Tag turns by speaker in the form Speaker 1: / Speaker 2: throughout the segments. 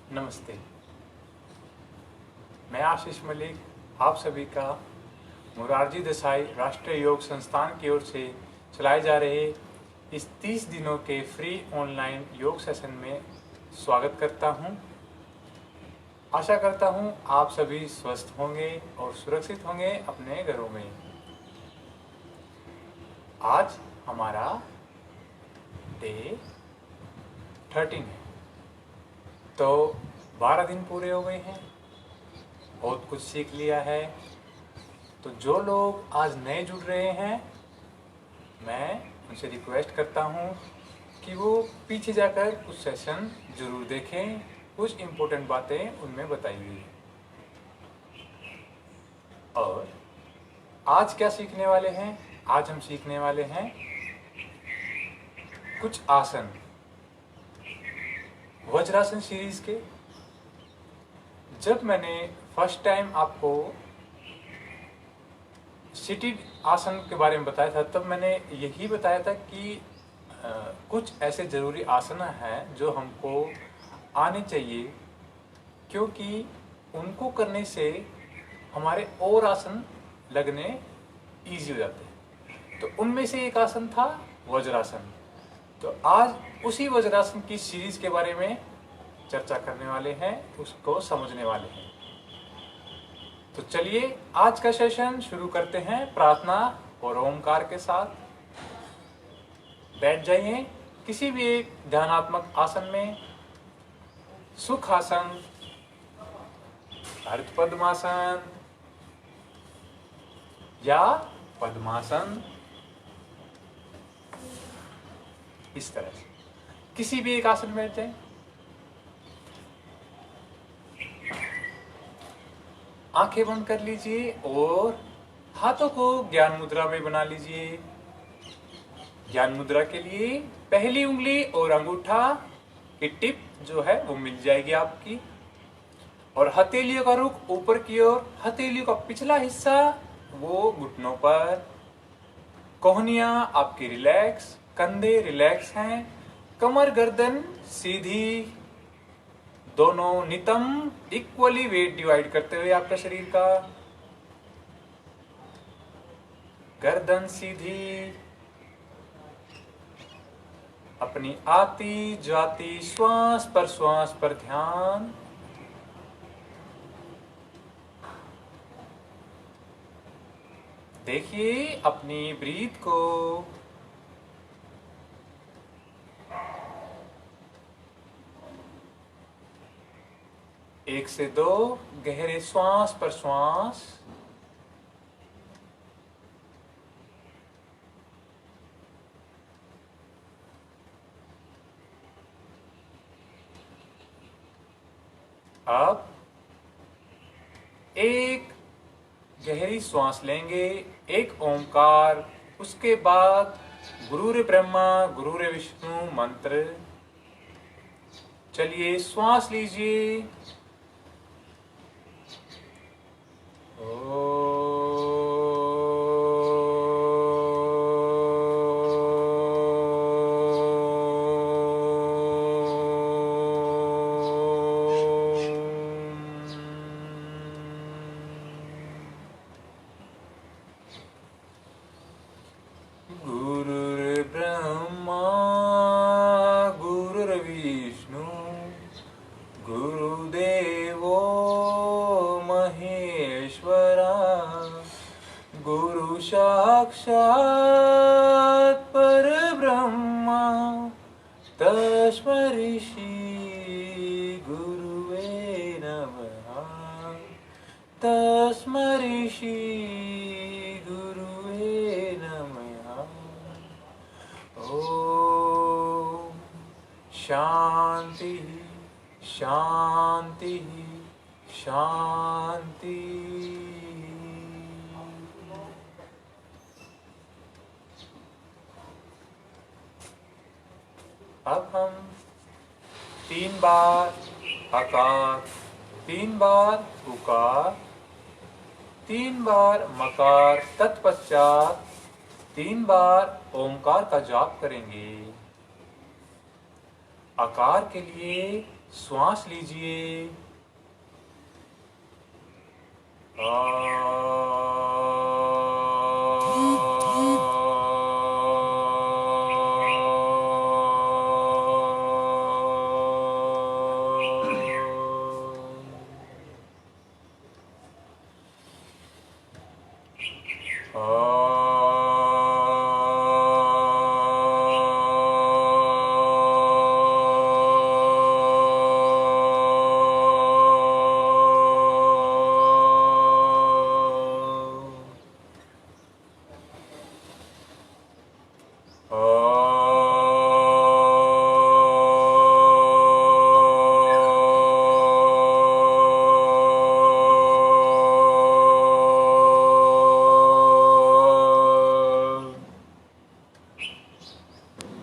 Speaker 1: नमस्ते। मैं आशीष मलिक आप सभी का मोरारजी देसाई राष्ट्रीय योग संस्थान की ओर से चलाए जा रहे इस 30 दिनों के फ्री ऑनलाइन योग सेशन में स्वागत करता हूं। आशा करता हूं आप सभी स्वस्थ होंगे और सुरक्षित होंगे अपने घरों में। आज हमारा डे 13 है, तो 12 दिन पूरे हो गए हैं, बहुत कुछ सीख लिया है। तो जो लोग आज नए जुड़ रहे हैं, मैं उनसे रिक्वेस्ट करता हूँ कि वो पीछे जाकर कुछ सेशन जरूर देखें, कुछ इम्पोर्टेंट बातें उनमें बताई हुई हैं। और आज क्या सीखने वाले हैं? आज हम सीखने वाले हैं कुछ आसन, वज्रासन सीरीज के। जब मैंने फर्स्ट टाइम आपको सीटेड आसन के बारे में बताया था, तब मैंने यही बताया था कि कुछ ऐसे ज़रूरी आसन हैं जो हमको आने चाहिए, क्योंकि उनको करने से हमारे और आसन लगने ईजी हो जाते हैं। तो उनमें से एक आसन था वज्रासन। तो आज उसी वज्रासन की सीरीज के बारे में चर्चा करने वाले हैं, उसको समझने वाले हैं। तो चलिए आज का सेशन शुरू करते हैं प्रार्थना और ओमकार के साथ। बैठ जाइए किसी भी एक ध्यानात्मक आसन में, सुखासन, अर्ध पद्मासन या पद्मासन, इस तरह से किसी भी एक आसन में बैठ जाए। आंखें बंद कर लीजिए और हाथों को ज्ञान मुद्रा में बना लीजिए। ज्ञान मुद्रा के लिए पहली उंगली और अंगूठा की टिप जो है वो मिल जाएगी आपकी, और हथेलियों का रुख ऊपर की ओर, हथेलियों का पिछला हिस्सा वो घुटनों पर, कोहनियां आपकी रिलैक्स, कंधे रिलैक्स हैं, कमर गर्दन सीधी, दोनों नितंब इक्वली वेट डिवाइड करते हुए आपका शरीर का, गर्दन सीधी, अपनी आती जाती श्वास पर ध्यान। देखिए अपनी ब्रीथ को। एक से दो गहरे श्वास पर श्वास। अब एक गहरी श्वास लेंगे, एक ओंकार, उसके बाद गुरुर ब्रह्मा गुरुर विष्णु मंत्र। चलिए श्वास लीजिए। गुरुर्ब्रह्मा गुरुर्विष्णु गुरुदेवो महेश्वरा, गुरु साक्षात् परब्रह्मा, तस्मै श्री गुरुवे नमः, तस्मै श्री गुरुवे नमः। ओम शांति शांति शांति। अब हम 3 बार आकार, 3 बार उकार, 3 बार मकार, तत्पश्चात 3 बार ओमकार का जाप करेंगे। आकार के लिए श्वास लीजिए।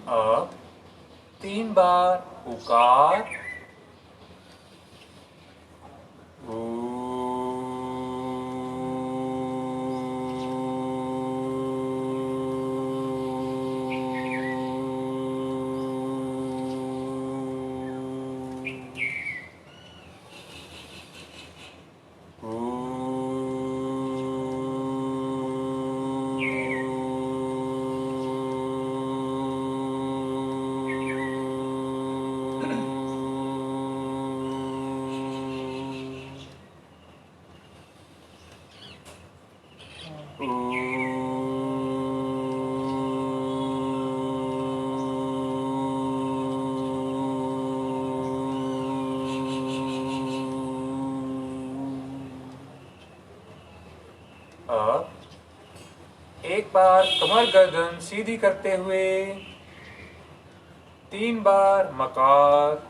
Speaker 1: अब 3 बार उकार। अब एक बार कमर गर्दन सीधी करते हुए 3 बार मकार।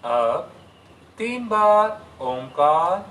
Speaker 1: अब 3 बार ओंकार।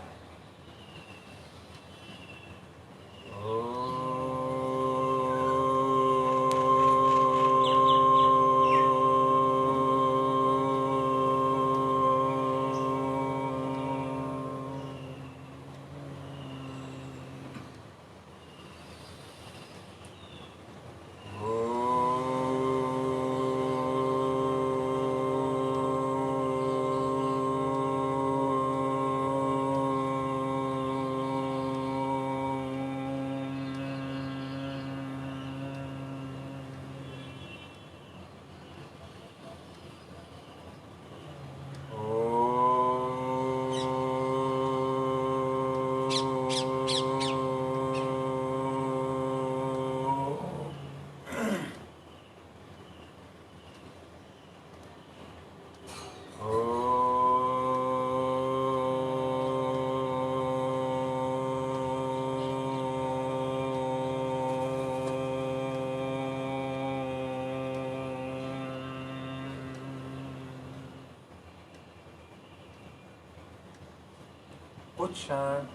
Speaker 1: कुछ क्षण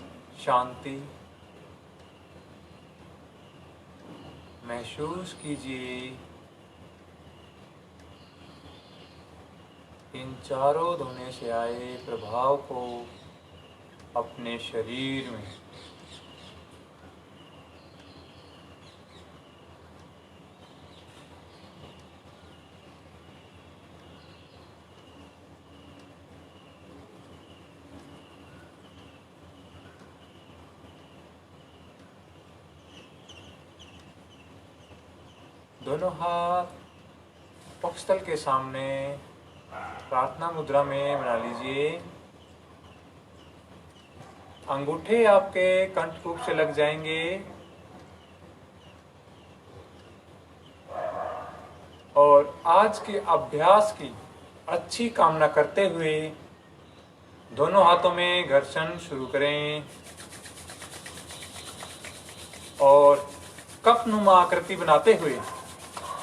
Speaker 1: शांति महसूस कीजिए। इन चारों धुने से आए प्रभाव को अपने शरीर में। दोनों हाथ वक्षस्थल के सामने प्रार्थना मुद्रा में बना लीजिए। अंगूठे आपके कंठकूप से लग जाएंगे और आज के अभ्यास की अच्छी कामना करते हुए दोनों हाथों में घर्षण शुरू करें और कपनुमा आकृति बनाते हुए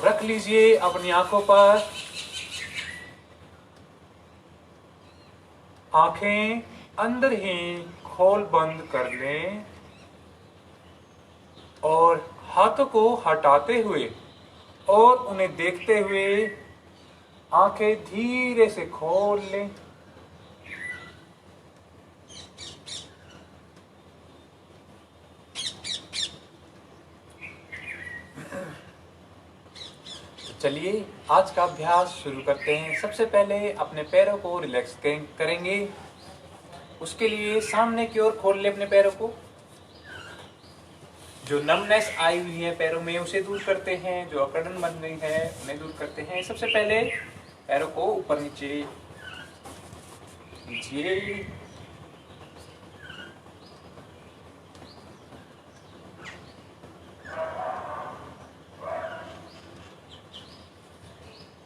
Speaker 1: रख लीजिए अपनी आंखों पर। आंखें अंदर ही खोल बंद कर लें और हाथों को हटाते हुए और उन्हें देखते हुए आंखें धीरे से खोल लें। चलिए आज का अभ्यास शुरू करते हैं। सबसे पहले अपने पैरों को रिलैक्स करेंगे। उसके लिए सामने की ओर खोल ले अपने पैरों को। जो नमनेस आई हुई है पैरों में उसे दूर करते हैं, जो अकड़न बन रही है उन्हें दूर करते हैं। सबसे पहले पैरों को ऊपर नीचे कीजिए।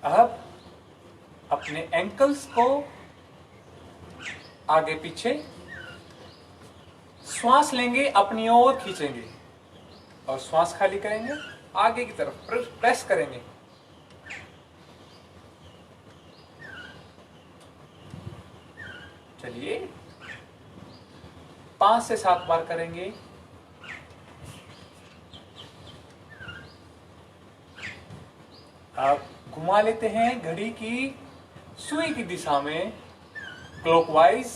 Speaker 1: अब अपने एंकल्स को आगे पीछे श्वास लेंगे, अपनी ओर खींचेंगे और श्वास खाली करेंगे, आगे की तरफ प्रेस करेंगे। चलिए 5 से 7 बार करेंगे। अब घुमा लेते हैं घड़ी की सुई की दिशा में क्लॉकवाइज।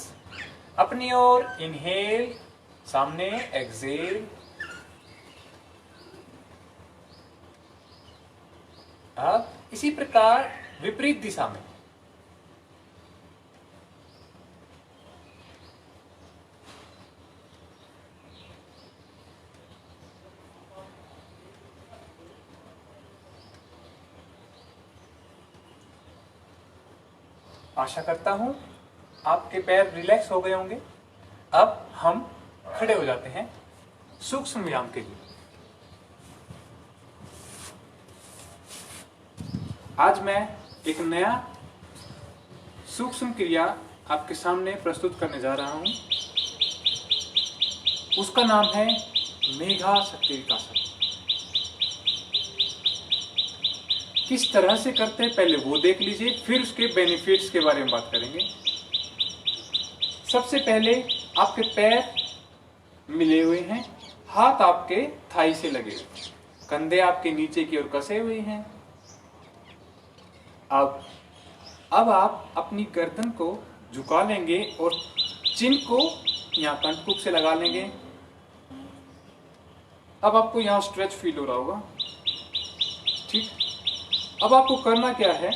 Speaker 1: अपनी ओर इनहेल, सामने एक्सेल। अब इसी प्रकार विपरीत दिशा में। आशा करता हूं आपके पैर रिलैक्स हो गए होंगे। अब हम खड़े हो जाते हैं सूक्ष्म व्यायाम के लिए। आज मैं एक नया सूक्ष्म क्रिया आपके सामने प्रस्तुत करने जा रहा हूं। उसका नाम है मेघा शक्ति विकासक। किस तरह से करते हैं पहले वो देख लीजिए, फिर उसके बेनिफिट्स के बारे में बात करेंगे। सबसे पहले आपके पैर मिले हुए हैं, हाथ आपके थाई से लगे हुए, कंधे आपके नीचे की ओर कसे हुए हैं। अब आप अपनी गर्दन को झुका लेंगे और चिन को यहाँ कंठकूप से लगा लेंगे। अब आपको यहाँ स्ट्रेच फील हो रहा होगा, ठीक। अब आपको करना क्या है,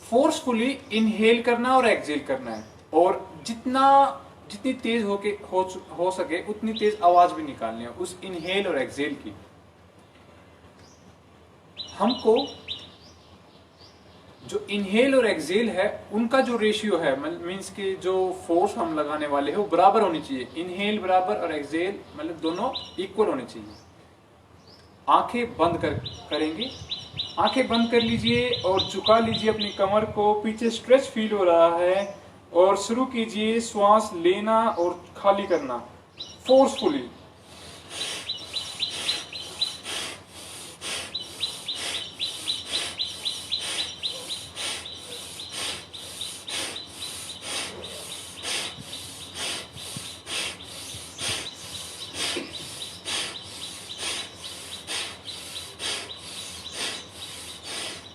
Speaker 1: फोर्सफुली इनहेल करना और एक्सहेल करना है और जितनी तेज हो सके उतनी तेज आवाज भी निकालनी है उस इनहेल और एक्सहेल की। हमको जो इनहेल और एक्सहेल है उनका जो रेशियो है, मीन्स के जो फोर्स हम लगाने वाले हैं वो बराबर होनी चाहिए। इनहेल बराबर और एक्सहेल मतलब दोनों इक्वल होने चाहिए। आंखें बंद करेंगे, आंखें बंद कर लीजिए और झुका लीजिए अपनी कमर को। पीछे स्ट्रेच फील हो रहा है और शुरू कीजिए श्वास लेना और खाली करना फोर्सफुली।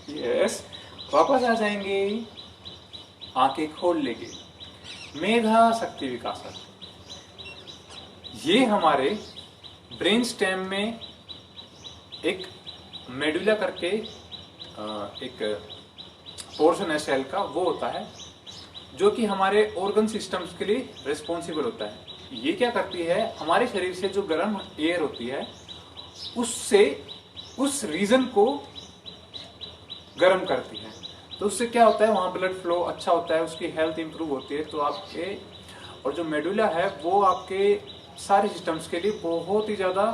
Speaker 1: यस, वापस आ जाएंगे, आंखें खोल लेंगे। मेधा शक्ति विकासक, ये हमारे ब्रेन स्टेम में एक मेडुला करके एक पोर्शन है सेल का, वो होता है जो कि हमारे ऑर्गन सिस्टम्स के लिए रिस्पॉन्सिबल होता है। ये क्या करती है, हमारे शरीर से जो गर्म एयर होती है उससे उस रीजन को गर्म करती है। तो उससे क्या होता है, वहाँ ब्लड फ्लो अच्छा होता है, उसकी हेल्थ इंप्रूव होती है। तो आपके और जो मेडुला है वो आपके सारे सिस्टम्स के लिए बहुत ही ज़्यादा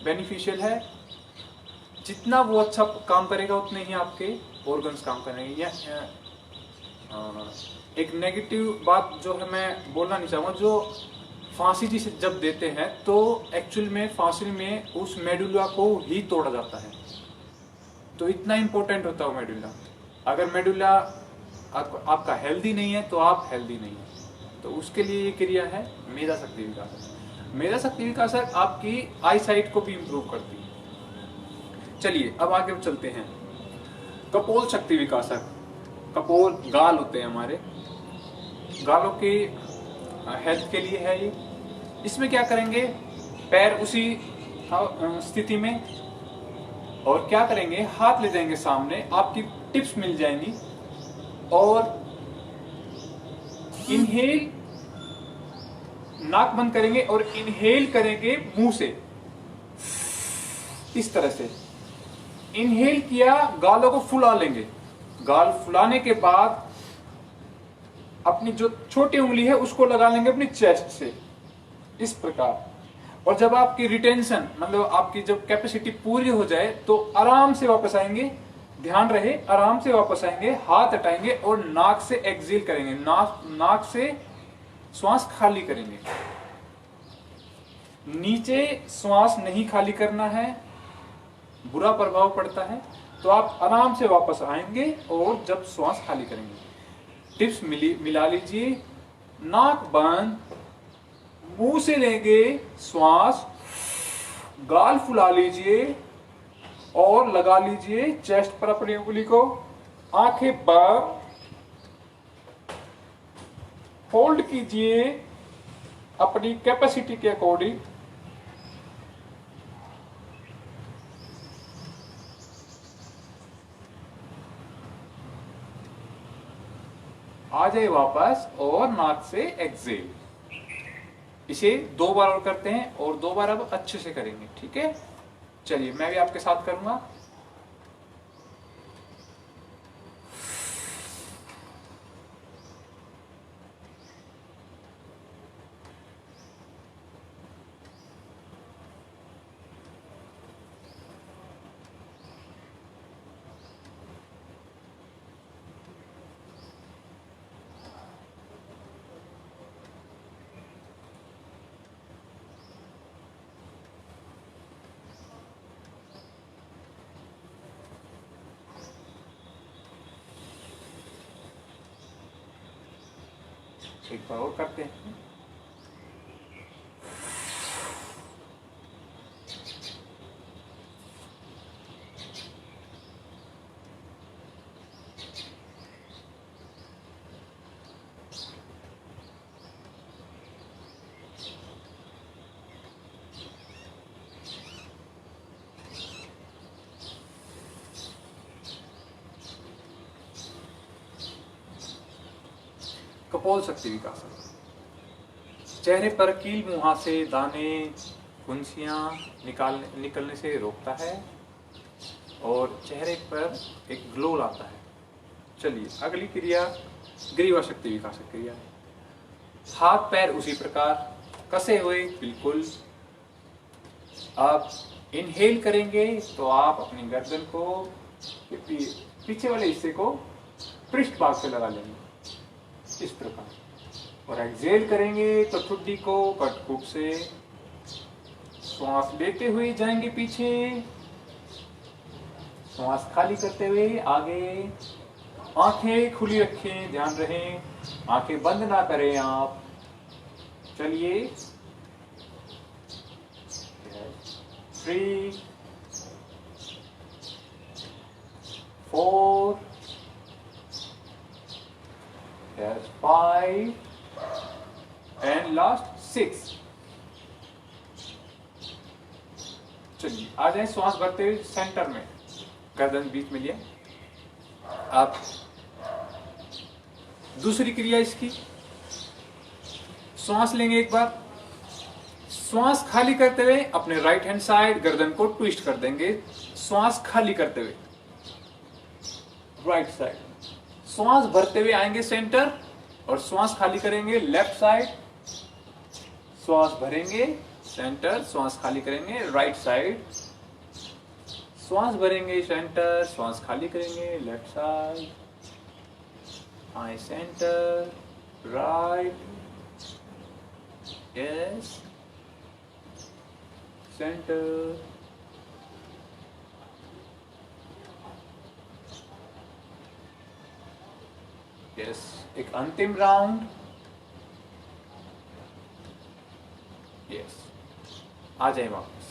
Speaker 1: बेनिफिशियल है। जितना वो अच्छा काम करेगा उतने ही आपके ऑर्गन्स काम करेंगे। एक नेगेटिव बात जो है मैं बोलना नहीं चाहूँगा, जो फांसी जिसे जब देते हैं तो एक्चुअल में फांसी में उस मेडुला को ही तोड़ा जाता है। तो इतना इंपॉर्टेंट होता है वो मेडुला। अगर मेडुला आपका हेल्दी नहीं है तो आप हेल्दी नहीं है। तो उसके लिए ये क्रिया है मेधा शक्ति विकासक। मेधा शक्ति विकासक आपकी आई साइट को भी इम्प्रूव करती है। चलिए अब आगे चलते हैं। कपोल शक्ति विकासक। कपोल गाल होते हैं हमारे, गालों की हेल्थ के लिए है ये। इसमें क्या करेंगे, पैर उसी स्थिति में, और क्या करेंगे, हाथ ले जाएंगे सामने, आपकी टिप्स मिल जाएंगी, और इनहेल नाक बंद करेंगे और इनहेल करेंगे मुंह से, इस तरह से इनहेल किया, गालों को फुला लेंगे। गाल फुलाने के बाद अपनी जो छोटी उंगली है उसको लगा लेंगे अपनी चेस्ट से, इस प्रकार। और जब आपकी रिटेंशन मतलब आपकी जब कैपेसिटी पूरी हो जाए तो आराम से वापस आएंगे। ध्यान रहे, आराम से वापस आएंगे, हाथ हटाएंगे और नाक से एक्सेल करेंगे, नाक से श्वास खाली करेंगे। नीचे श्वास नहीं खाली करना है, बुरा प्रभाव पड़ता है। तो आप आराम से वापस आएंगे और जब श्वास खाली करेंगे, टिप्स मिला लीजिए, नाक बंद, मुंह से लेंगे श्वास, गाल फुला लीजिए और लगा लीजिए चेस्ट पर अपनी उंगली को, आंखें बंद, होल्ड कीजिए अपनी कैपेसिटी के अकॉर्डिंग। आ जाए वापस और नाक से एक्सेल। इसे 2 बार और करते हैं और 2 बार अब अच्छे से करेंगे, ठीक है। चलिए मैं भी आपके साथ करूंगा। एक बार और करते हैं। कपोल शक्ति विकासक। चेहरे पर कील मुहासे, दाने, फुंसियां निकलने से रोकता है और चेहरे पर एक ग्लो लाता है। चलिए अगली क्रिया ग्रीवा शक्ति विकासक क्रिया है। हाथ पैर उसी प्रकार कसे हुए, बिल्कुल। आप इनहेल करेंगे तो आप अपनी गर्दन को पीछे वाले हिस्से को पृष्ठ भाग से लगा लेंगे, इस प्रकार। और एक्सेल करेंगे तो ठुड्डी को कटकुट से श्वास लेते हुए जाएंगे पीछे, श्वास खाली करते हुए आगे। आंखें खुली रखें, ध्यान रहे आंखें बंद ना करें आप। चलिए 3 4 5 एंड लास्ट 6। चलिए आ जाए श्वास भरते हुए सेंटर में, गर्दन बीच में लिया। आप दूसरी क्रिया इसकी, श्वास लेंगे एक बार, श्वास खाली करते हुए अपने राइट हैंड साइड गर्दन को ट्विस्ट कर देंगे, श्वास खाली करते हुए राइट साइड। श्वास भरते हुए आएंगे सेंटर और श्वास खाली करेंगे लेफ्ट साइड, श्वास भरेंगे सेंटर, श्वास खाली करेंगे राइट साइड, श्वास भरेंगे सेंटर, श्वास खाली करेंगे left side, eye centre right, yes centre, yes एक अंतिम राउंड, यस आ जाए वापस।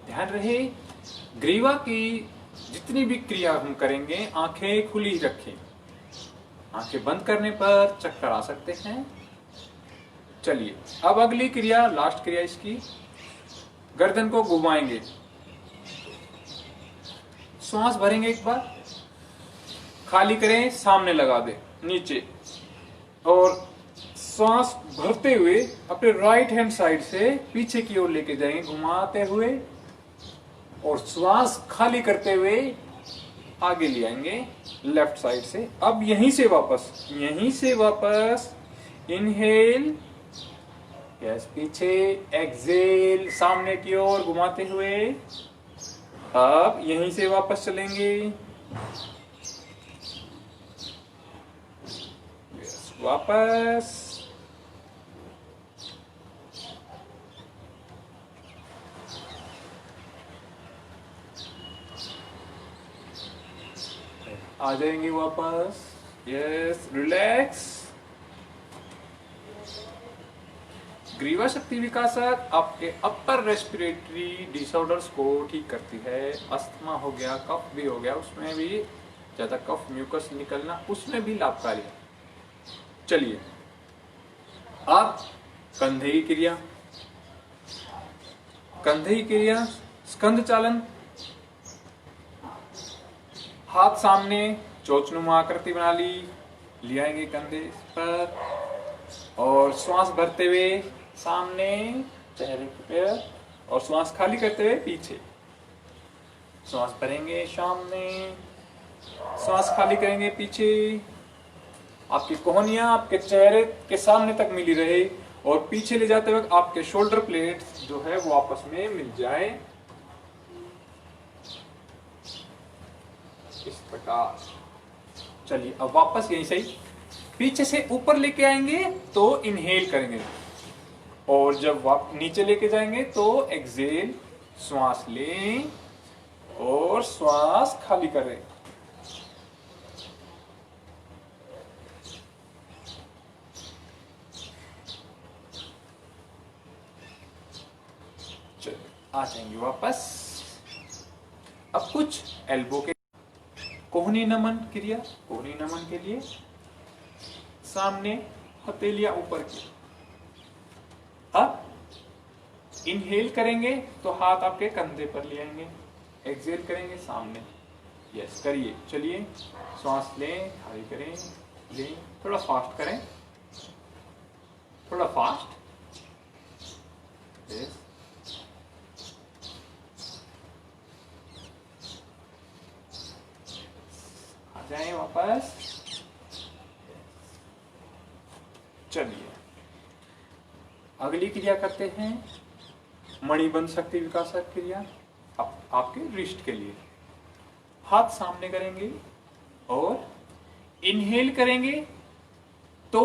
Speaker 1: ध्यान रहे ग्रीवा की जितनी भी क्रिया हम करेंगे आंखें खुली रखें, आंखें बंद करने पर चक्कर आ सकते हैं। चलिए अब अगली क्रिया, लास्ट क्रिया इसकी, गर्दन को घुमाएंगे, श्वास भरेंगे एक बार, खाली करें, सामने लगा दें नीचे, और श्वास भरते हुए अपने राइट हैंड साइड से पीछे की ओर लेके जाएंगे घुमाते हुए, और श्वास खाली करते हुए आगे ले आएंगे लेफ्ट साइड से। अब यहीं से वापस इनहेल, यस पीछे, एक्सेल सामने की ओर घुमाते हुए, अब यहीं से वापस चलेंगे, यस वापस, आ जाएंगे वापस, यस रिलैक्स। ग्रीवा शक्ति विकासक आपके अपर रेस्पिरेटरी डिसऑर्डर्स को ठीक करती है। अस्थमा हो गया, कफ भी हो गया, उसमें भी ज्यादा कफ म्यूकस निकलना, उसमें भी लाभकारी है। चलिए अब कंधे की क्रिया, स्कंध चालन, हाथ सामने चोचनुमा आकृति बना ली, ले आएंगे कंधे पर, और श्वास भरते हुए सामने चेहरे पे, और श्वास खाली करते हुए पीछे, श्वास भरेंगे सामने, श्वास खाली करेंगे पीछे, आपकी कोहनियां आपके चेहरे के सामने तक मिली रहे, और पीछे ले जाते वक्त आपके शोल्डर प्लेट्स जो है वो आपस में मिल जाए, इस प्रकार। चलिए अब वापस यहीं से ही पीछे से ऊपर लेके आएंगे तो इनहेल करेंगे, और जब नीचे लेके जाएंगे तो एक्सेल, श्वास लें और श्वास खाली करें। चलिए आ जाएंगे वापस। अब कुछ एल्बो के कोहनी नमन क्रिया, कोहनी नमन के लिए सामने हथेलियां ऊपर की, अब इनहेल करेंगे तो हाथ आपके कंधे पर ले आएंगे, एक्सेल करेंगे सामने, यस करिए। चलिए श्वास लें, खाली करें, लें, थोड़ा फास्ट करें, थोड़ा फास्ट, यस जाएं वापस। चलिए अगली क्रिया करते हैं मणिबंध शक्ति विकासक क्रिया। आपके रिस्ट के लिए हाथ सामने करेंगे और इनहेल करेंगे तो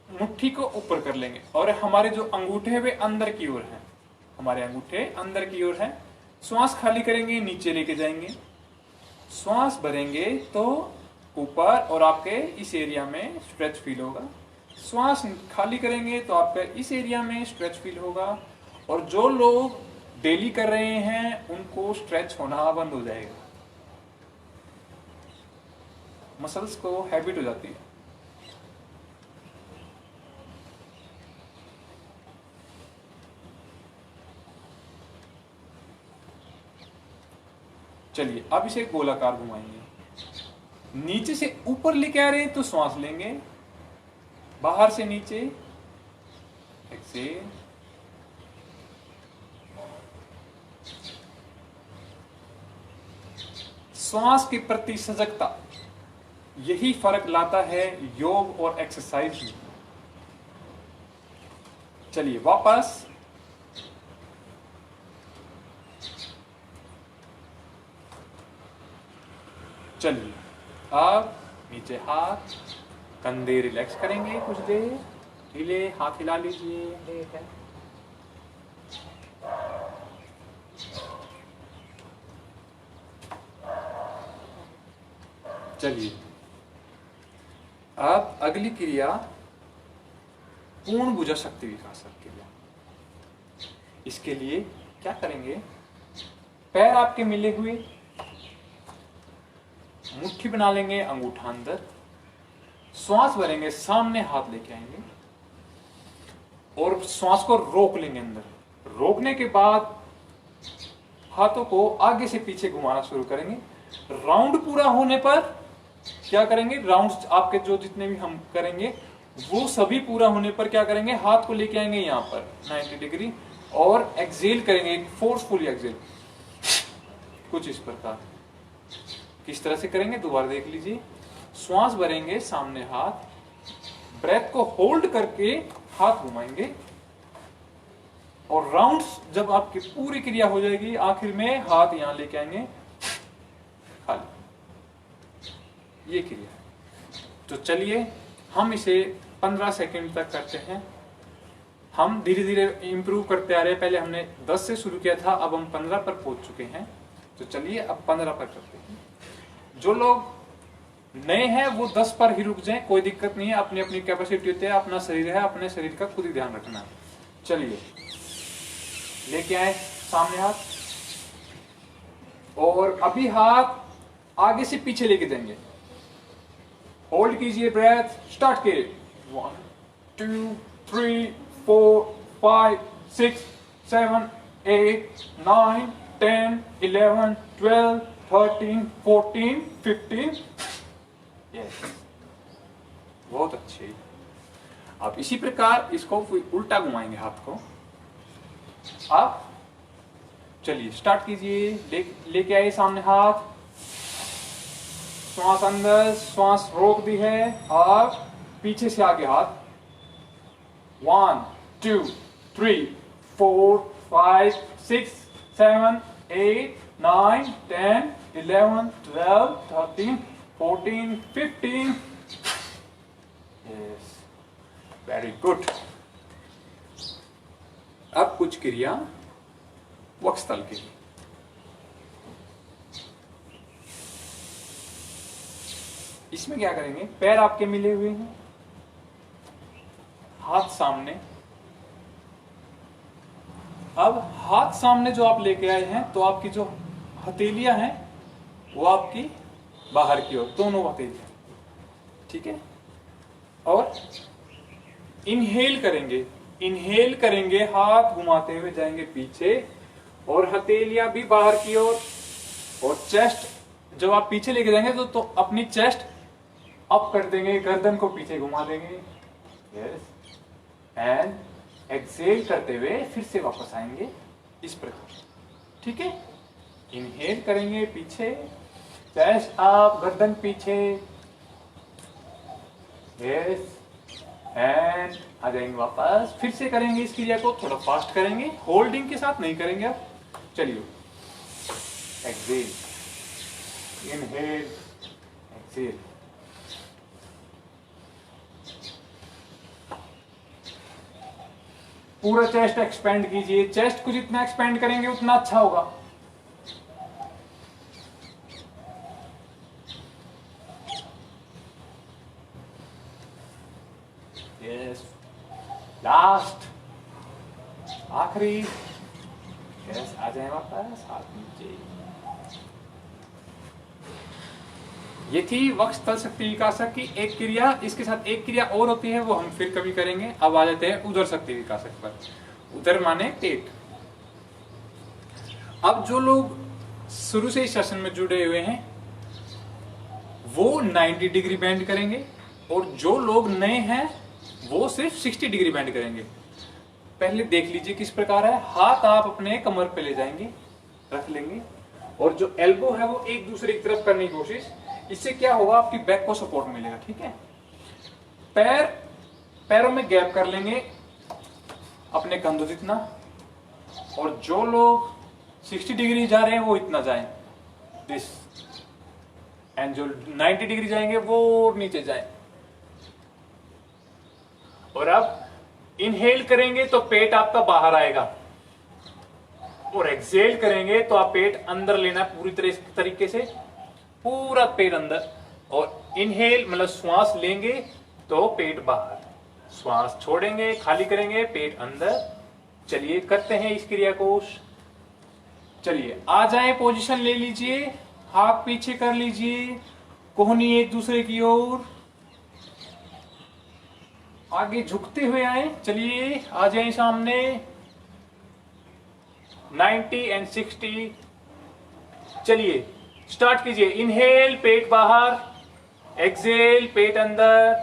Speaker 1: मुट्ठी को ऊपर कर लेंगे, और हमारे जो अंगूठे वे अंदर की ओर हैं, हमारे अंगूठे अंदर की ओर हैं। श्वास खाली करेंगे, नीचे लेके जाएंगे, श्वास भरेंगे तो ऊपर, और आपके इस एरिया में स्ट्रेच फील होगा। श्वास खाली करेंगे तो आपके इस एरिया में स्ट्रेच फील होगा, और जो लोग डेली कर रहे हैं उनको स्ट्रेच होना बंद हो जाएगा, मसल्स को हैबिट हो जाती है। चलिए अब इसे गोलाकार घुमाएंगे, नीचे से ऊपर लेके आ रहे हैं तो श्वास लेंगे, बाहर से नीचे एक्सेल, श्वास के प्रति सजगता, यही फर्क लाता है योग और एक्सरसाइज में। चलिए वापस। चलिए अब नीचे हाथ, कंधे रिलैक्स करेंगे कुछ देर, ढीले हाथ हिला लीजिए। चलिए अब अगली क्रिया पूर्ण भुजा शक्ति विकास क्रिया। इसके लिए क्या करेंगे, पैर आपके मिले हुए, मुट्ठी बना लेंगे, अंगूठा अंदर, श्वास भरेंगे, सामने हाथ लेके आएंगे और श्वास को रोक लेंगे अंदर। रोकने के बाद हाथों को आगे से पीछे घुमाना शुरू करेंगे। राउंड पूरा होने पर क्या करेंगे, राउंड आपके जो जितने भी हम करेंगे वो सभी पूरा होने पर क्या करेंगे, हाथ को लेके आएंगे यहां पर 90 डिग्री और एक्सेल करेंगे, फोर्सफुली एक्सेल, कुछ इस प्रकार। किस तरह से करेंगे दोबारा देख लीजिए। श्वास भरेंगे, सामने हाथ, ब्रेथ को होल्ड करके हाथ घुमाएंगे और राउंड्स जब आपकी पूरी क्रिया हो जाएगी आखिर में हाथ यहां लेके आएंगे खाली। ये क्रिया है। तो चलिए हम इसे 15 सेकंड तक करते हैं। हम धीरे धीरे इंप्रूव करते आ रहे हैं। पहले हमने 10 से शुरू किया था, अब हम 15 पर पहुंच चुके हैं। तो चलिए अब 15 पर करते हैं। जो लोग नए हैं वो 10 पर ही रुक जाएं, कोई दिक्कत नहीं है। अपनी अपनी कैपेसिटी होती है, अपना शरीर है, अपने शरीर का खुद ही ध्यान रखना है। चलिए लेके आए सामने हाथ और अभी हाथ आगे से पीछे लेके देंगे। होल्ड कीजिए, ब्रेथ स्टार्ट कीजिए। 1 2 3 4 5 6 7 8 9 10 11 12 13 14 15। यस, बहुत अच्छे। आप इसी प्रकार इसको उल्टा घुमाएंगे हाथ को। आप चलिए स्टार्ट कीजिए। लेके आइए सामने हाथ, श्वास अंदर, श्वास रोक दी है और पीछे से आगे हाथ। 1 2 3 4 5 6 7 8 9 10 11 12 13 14 15। Yes, very good. अब कुछ क्रिया वक्षस्थल की। इसमें क्या करेंगे, पैर आपके मिले हुए हैं, हाथ सामने। अब हाथ सामने जो आप लेके आए हैं तो आपकी जो हथेलियां हैं वो आपकी बाहर की ओर, दोनों हथेलियां, ठीक है। और इनहेल करेंगे, इनहेल करेंगे, हाथ घुमाते हुए जाएंगे पीछे और हथेलियां भी बाहर की ओर। और चेस्ट जब आप पीछे लेके जाएंगे तो अपनी चेस्ट अप कर देंगे, गर्दन को पीछे घुमा देंगे। यस, एंड एक्सेल करते हुए फिर से वापस आएंगे इस प्रकार, ठीक है। इनहेल करेंगे, पीछे, चेस्ट अप, गर्दन पीछे। यस, एंड आ जाएंगे वापस। फिर से करेंगे इस क्रिया को, थोड़ा फास्ट करेंगे, होल्डिंग के साथ नहीं करेंगे आप। चलिए, एक्सेल, इनहेल, एक्सेल। पूरा चेस्ट एक्सपेंड कीजिए। चेस्ट को जितना एक्सपेंड करेंगे उतना अच्छा होगा। यस, लास्ट, आखिरी। यस, आ जाए वापस, हाथ नीचे। ये थी वक्षस्थल शक्ति विकासक की एक क्रिया। इसके साथ एक क्रिया और होती है, वो हम फिर कभी करेंगे। अब आ जाते हैं उदर शक्ति विकासक पर। उदर माने पेट। अब जो लोग शुरू से इस सेशन में जुड़े हुए हैं वो 90 डिग्री बेंड करेंगे और जो लोग नए हैं वो सिर्फ 60 डिग्री बेंड करेंगे। पहले देख लीजिए किस प्रकार है। हाथ आप अपने कमर पे ले जाएंगे, रख लेंगे और जो एल्बो है वो एक दूसरे की तरफ करने की कोशिश। इससे क्या होगा, आपकी बैक को सपोर्ट मिलेगा, ठीक है। पैरों में गैप कर लेंगे अपने कंधों जितना, और जो लोग 60 डिग्री जा रहे हैं वो इतना जाएं, दिस, एंड जो 90 डिग्री जाएंगे वो नीचे जाएं। और अब इनहेल करेंगे तो पेट आपका बाहर आएगा, और एक्सहेल करेंगे तो आप पेट अंदर लेना पूरी तरीके से, पूरा पेट अंदर। और इनहेल मतलब श्वास लेंगे तो पेट बाहर, श्वास छोड़ेंगे खाली करेंगे पेट अंदर। चलिए करते हैं इस क्रिया को। चलिए आ जाए, पोजीशन ले लीजिए, हाथ पीछे कर लीजिए, कोहनी एक दूसरे की ओर, आगे झुकते हुए आए। चलिए आ जाए सामने, 90 एंड 60। चलिए स्टार्ट कीजिए। इनहेल पेट बाहर, एक्सहेल पेट अंदर,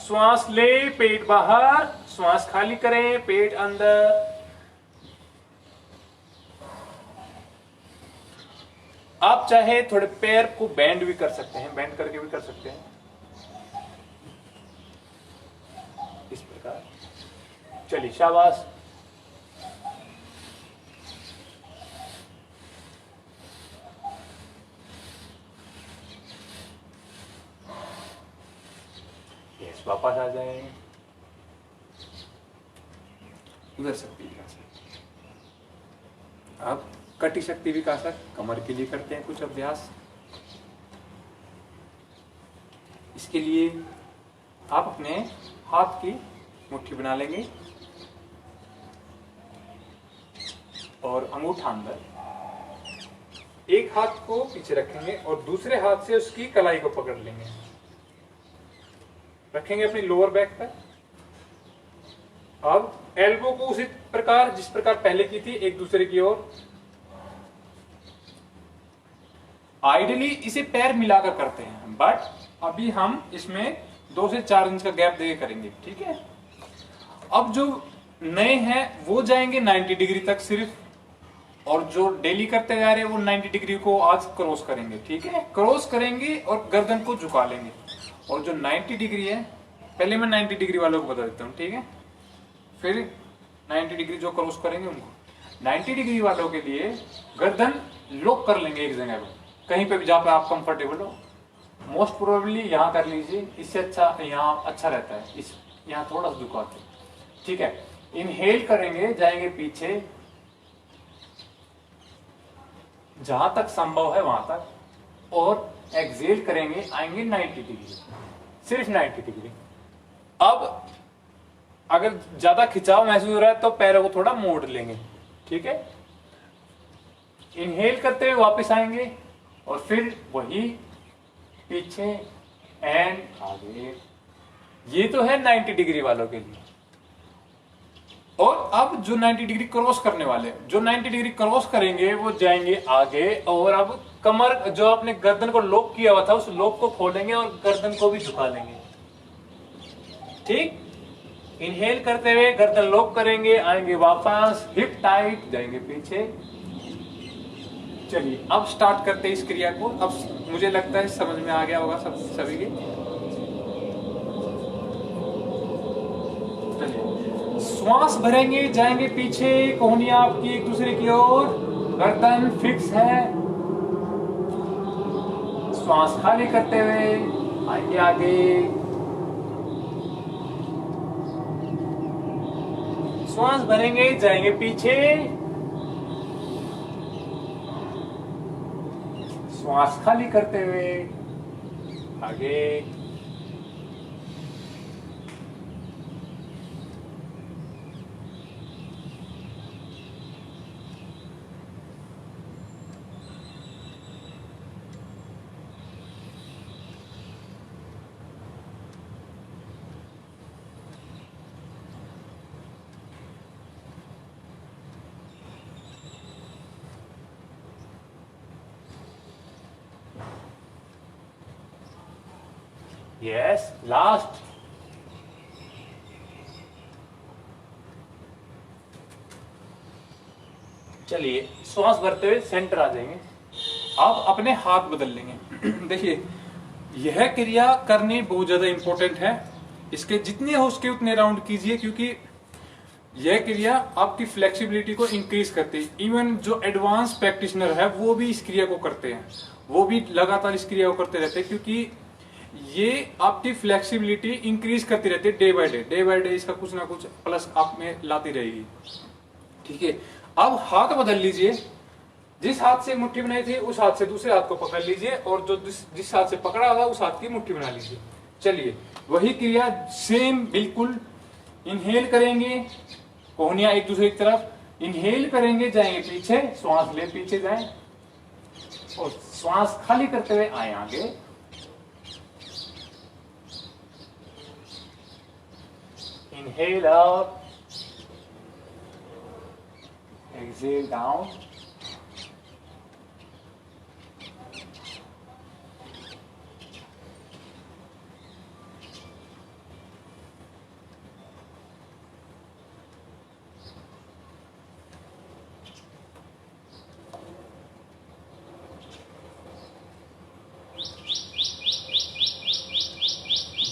Speaker 1: श्वास ले पेट बाहर, श्वास खाली करें पेट अंदर। आप चाहे थोड़े पैर को बेंड भी कर सकते हैं, बेंड करके भी कर सकते हैं इस प्रकार। चलिए शाबाश। यस, वापस आ जाए। उधर शक्ति विकास, अब कटी शक्ति विकास कमर के लिए करते हैं कुछ अभ्यास। इसके लिए आप अपने हाथ की मुट्ठी बना लेंगे और अंगूठा अंदर, एक हाथ को पीछे रखेंगे और दूसरे हाथ से उसकी कलाई को पकड़ लेंगे, रखेंगे अपनी लोअर बैक पर। अब एल्बो को उसी प्रकार जिस प्रकार पहले की थी एक दूसरे की ओर। आइडियली इसे पैर मिलाकर करते हैं, बट अभी हम इसमें 2 से 4 इंच का गैप देके करेंगे, ठीक है। अब जो नए हैं वो जाएंगे 90 डिग्री तक सिर्फ, और जो डेली करते जा रहे हैं वो 90 डिग्री को आज क्रॉस करेंगे, ठीक है। क्रॉस करेंगे और गर्दन को झुका लेंगे। और जो 90 डिग्री है, पहले मैं 90 डिग्री वालों को बता देता हूँ, ठीक है, फिर 90 डिग्री जो क्रॉस करेंगे उनको। 90 डिग्री वालों के लिए गर्दन लॉक कर लेंगे एक जगह पर, कहीं पे भी जहाँ पे आप कंफर्टेबल हो। मोस्ट प्रोबेबली यहाँ कर लीजिए, इससे अच्छा यहाँ अच्छा रहता है, इस यहाँ थोड़ा सा झुकाते, ठीक है। इनहेल करेंगे, जाएंगे पीछे जहां तक संभव है वहां तक, और एक्सहेल करेंगे, आएंगे 90 डिग्री, सिर्फ 90 डिग्री। अब अगर ज्यादा खिंचाव महसूस हो रहा है तो पैरों को थोड़ा मोड़ लेंगे, ठीक है। इनहेल करते हुए वापस आएंगे और फिर वही पीछे एंड आगे। ये तो है 90 डिग्री वालों के लिए। और अब जो 90 डिग्री क्रॉस करने वाले, जो 90 डिग्री क्रॉस करेंगे वो जाएंगे आगे, और अब कमर जो अपने गर्दन को लॉक किया हुआ था उस लॉक को खोलेंगे और गर्दन को भी झुका लेंगे, ठीक। इनहेल करते हुए गर्दन लॉक करेंगे, आएंगे वापस, हिप टाइट, जाएंगे पीछे। चलिए अब स्टार्ट करते हैं इस क्रिया को। अब मुझे लगता है समझ में आ गया होगा सभी के। चलिए श्वास भरेंगे, जाएंगे पीछे, कोहनियां आपकी एक दूसरे की ओर, गर्दन फिक्स है। श्वास खाली करते हुए आएंगे आगे, श्वास भरेंगे, जाएंगे पीछे, श्वास खाली करते हुए आगे। Yes, last. चलिए श्वास भरते हुए सेंटर आ जाएंगे। अब अपने हाथ बदल लेंगे। देखिए यह क्रिया करनी बहुत ज्यादा इंपॉर्टेंट है। इसके जितने हो उसके उतने राउंड कीजिए, क्योंकि यह क्रिया आपकी फ्लेक्सिबिलिटी को इंक्रीज करती है। इवन जो एडवांस प्रैक्टिशनर है वो भी इस क्रिया को करते हैं, वो भी लगातार इस क्रिया को करते रहते हैं, क्योंकि ये आपकी फ्लेक्सिबिलिटी इंक्रीज करती रहती है डे बाय डे इसका कुछ ना कुछ प्लस आप में लाती रहेगी। ठीक है, अब हाथ बदल लीजिए, जिस हाथ से मुट्ठी बनाई थी उस हाथ से दूसरे हाथ को पकड़ लीजिए और जो जिस हाथ से पकड़ा था उस हाथ की मुट्ठी बना लीजिए। चलिए वही क्रिया सेम बिल्कुल। इनहेल करेंगे, कोहनियां एक दूसरे की तरफ, इनहेल करेंगे, जाएंगे पीछे, श्वास ले पीछे जाए और श्वास खाली करते हुए आए आगे। Inhale up, exhale down.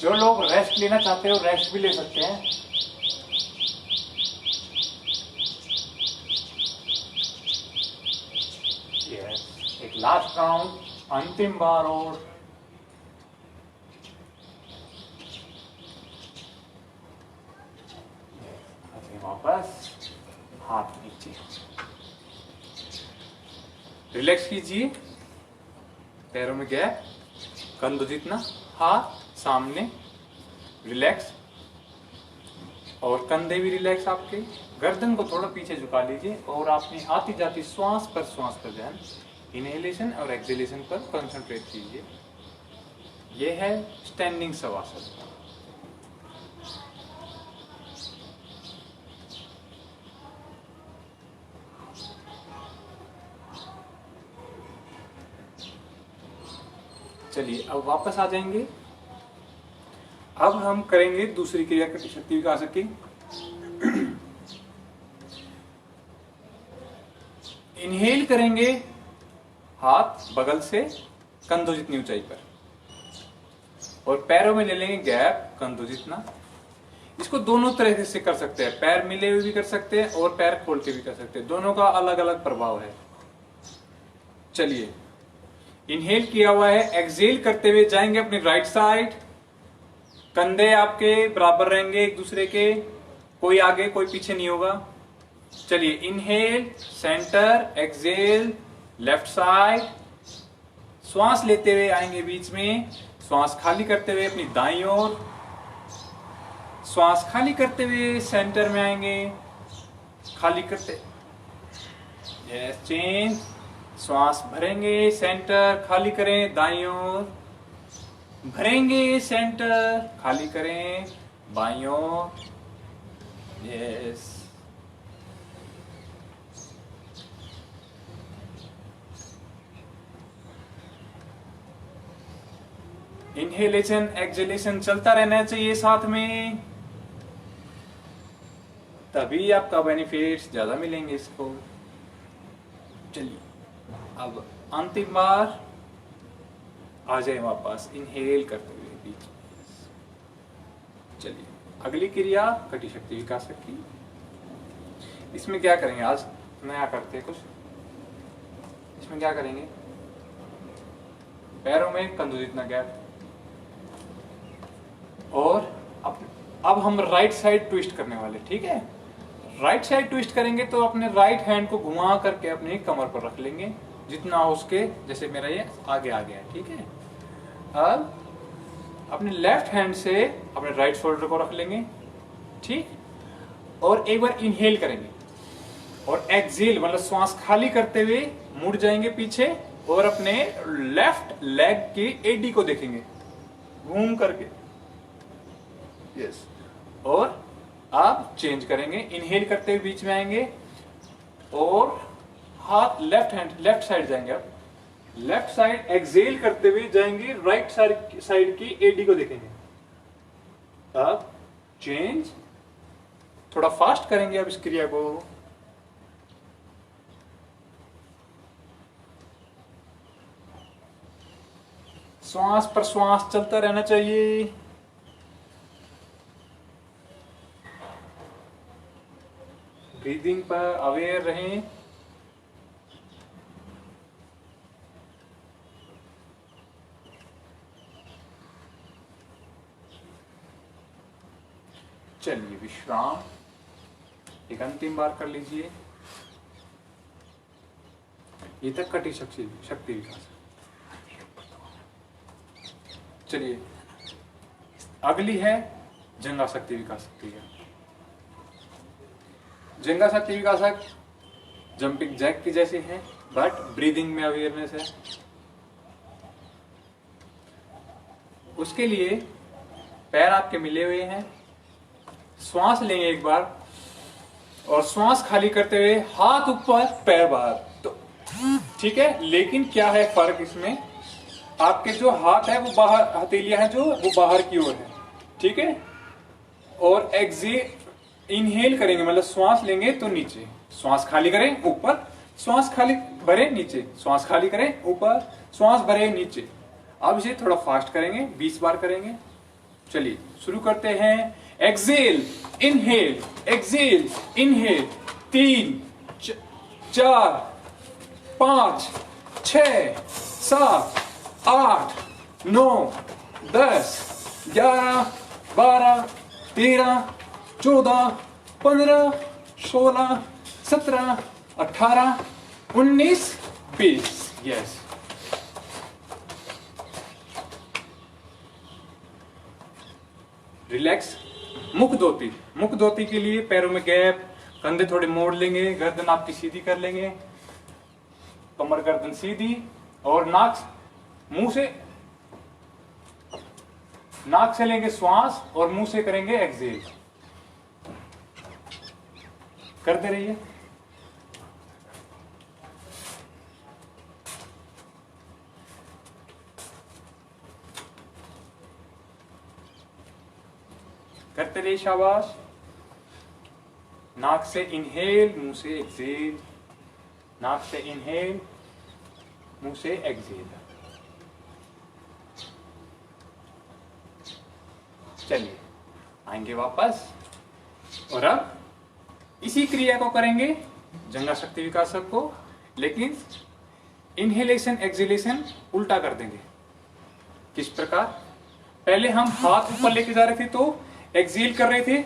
Speaker 1: जो लोग रेस्ट लेना चाहते हो रेस्ट भी ले सकते हैं। एक लास्ट राउंड, अंतिम बार और वापस हाथ नीचे, रिलैक्स कीजिए, पैरों में गैप, कंधों जितना, हाथ सामने, रिलैक्स, और कंधे भी रिलैक्स आपके। गर्दन को थोड़ा पीछे झुका लीजिए और आपने आती जाती श्वास पर ध्यान, इनहेलेशन और एक्सहेलेशन पर कंसंट्रेट कीजिए। यह है स्टैंडिंग शवासन। चलिए अब वापस आ जाएंगे। अब हम करेंगे दूसरी क्रिया शक्ति विकास की। इनहेल करेंगे, हाथ बगल से कंधों जितनी ऊंचाई पर, और पैरों में ले लेंगे गैप कंधों जितना। इसको दोनों तरह से कर सकते हैं, पैर मिले हुए भी कर सकते हैं और पैर खोल के भी कर सकते हैं, दोनों का अलग अलग प्रभाव है। चलिए इनहेल किया हुआ है, एक्सहेल करते हुए जाएंगे अपनी राइट साइड, कंधे आपके बराबर रहेंगे एक दूसरे के, कोई आगे कोई पीछे नहीं होगा। चलिए inhale centre, exhale left side, श्वास लेते हुए आएंगे बीच में, श्वास खाली करते हुए अपनी दाईं ओर, श्वास खाली करते हुए सेंटर में आएंगे, खाली करते, यस चेंज, श्वास भरेंगे सेंटर, खाली करें दाईं ओर, भरेंगे सेंटर, खाली करें बाईं ओर, यस। इनहेलेशन एक्सहेलेशन चलता रहना चाहिए साथ में, तभी आपका बेनिफिट्स ज्यादा मिलेंगे इसको। चलिए अब अंतिम बार आ जाए वापस, इनहेल करते हुए बीच में। चलिए अगली क्रिया कटी शक्ति विकास की। इसमें क्या करेंगे, आज नया करते हैं कुछ। इसमें क्या करेंगे, पैरों में कंधों जितना गैप, और अब हम राइट साइड ट्विस्ट करने वाले। ठीक है, राइट साइड ट्विस्ट करेंगे तो अपने राइट हैंड को घुमा करके अपने कमर पर रख लेंगे, जितना हो उसके, जैसे मेरा ये आगे आ गया। ठीक है, अब अपने लेफ्ट हैंड से अपने राइट शोल्डर को रख लेंगे। ठीक, और एक बार इनहेल करेंगे और एक्सहेल मतलब श्वास खाली करते हुए मुड़ जाएंगे पीछे और अपने लेफ्ट लेग की एडी को देखेंगे घूम करके। यस, और आप चेंज करेंगे, इनहेल करते हुए बीच में आएंगे और हाथ लेफ्ट साइड जाएंगे। आप लेफ्ट साइड एक्सहेल करते हुए जाएंगे, राइट साइड की एडी को देखेंगे। अब चेंज, थोड़ा फास्ट करेंगे अब इस क्रिया को। श्वास पर श्वास चलता रहना चाहिए। ब्रीदिंग पर अवेयर रहें। चलिए विश्राम एक अंतिम बार कर लीजिए। ये तक कटी शक्ति विकास। चलिए अगली है जंगा शक्ति विकास क्रिया। जंगा शक्ति विकासक जंपिंग जैक की जैसे है, बट ब्रीदिंग में अवेयरनेस है। उसके लिए पैर आपके मिले हुए हैं, श्वास लेंगे एक बार और श्वास खाली करते हुए हाथ ऊपर पैर बाहर। तो ठीक है, लेकिन क्या है फर्क इसमें, आपके जो हाथ है वो बाहर, हथेलियां हैं जो वो बाहर की ओर है, ठीक है। और एक्सेल इनहेल करेंगे, मतलब श्वास लेंगे तो नीचे, श्वास खाली करें ऊपर, श्वास खाली भरे नीचे, श्वास खाली करें ऊपर, श्वास भरे नीचे। अब इसे थोड़ा फास्ट करेंगे, 20 बार करेंगे। चलिए शुरू करते हैं। Exhale inhale, exhale inhale, 3 4 5 6 7 8 9 10 11 12 13 14 15 16 17 18 19 20। Yes, relax. मुख धोती, मुख धोती के लिए पैरों में गैप, कंधे थोड़े मोड़ लेंगे, गर्दन आपकी सीधी कर लेंगे, कमर गर्दन सीधी, और नाक मुंह से, नाक से लेंगे श्वास और मुंह से करेंगे एक्सेल। करते रहिए। करते रहिए, शाबाश। नाक से इनहेल, मुंह से एक्सेल, नाक से इनहेल, मुंह से एक्सेल। चलिए आएंगे वापस, और अब इसी क्रिया को करेंगे जंगा शक्ति विकासक को, लेकिन इनहेलेशन एक्सेलेशन उल्टा कर देंगे। किस प्रकार, पहले हम हाथ ऊपर लेके जा रहे थे तो एक्सेल कर रहे थे,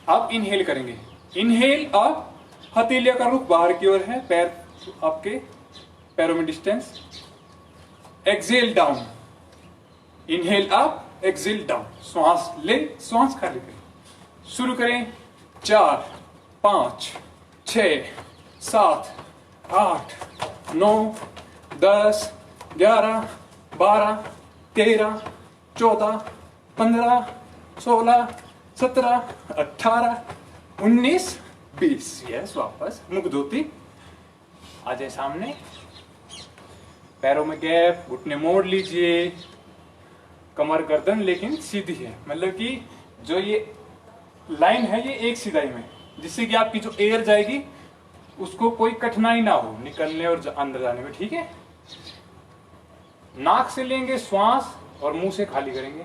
Speaker 1: अब इनहेल करेंगे। इनहेल, अब हथेलिया का रुख बाहर की ओर है, पैर आपके पैरों में distance. Exhale down, inhale up, exhale down, श्वास ले, श्वास खाली करें। शुरू करें। 4 5 6 7 8 9 10 11 12 13 14 15 16 17 18 19 20। यस, वापस मुख धोती। आ जाए सामने, पैरों में गैप, घुटने मोड़ लीजिए, कमर गर्दन लेकिन सीधी है, मतलब कि जो ये लाइन है ये एक सिधाई में, जिससे कि आपकी जो एयर जाएगी उसको कोई कठिनाई ना हो निकलने और अंदर जाने में, ठीक है। नाक से लेंगे श्वास और मुंह से खाली करेंगे।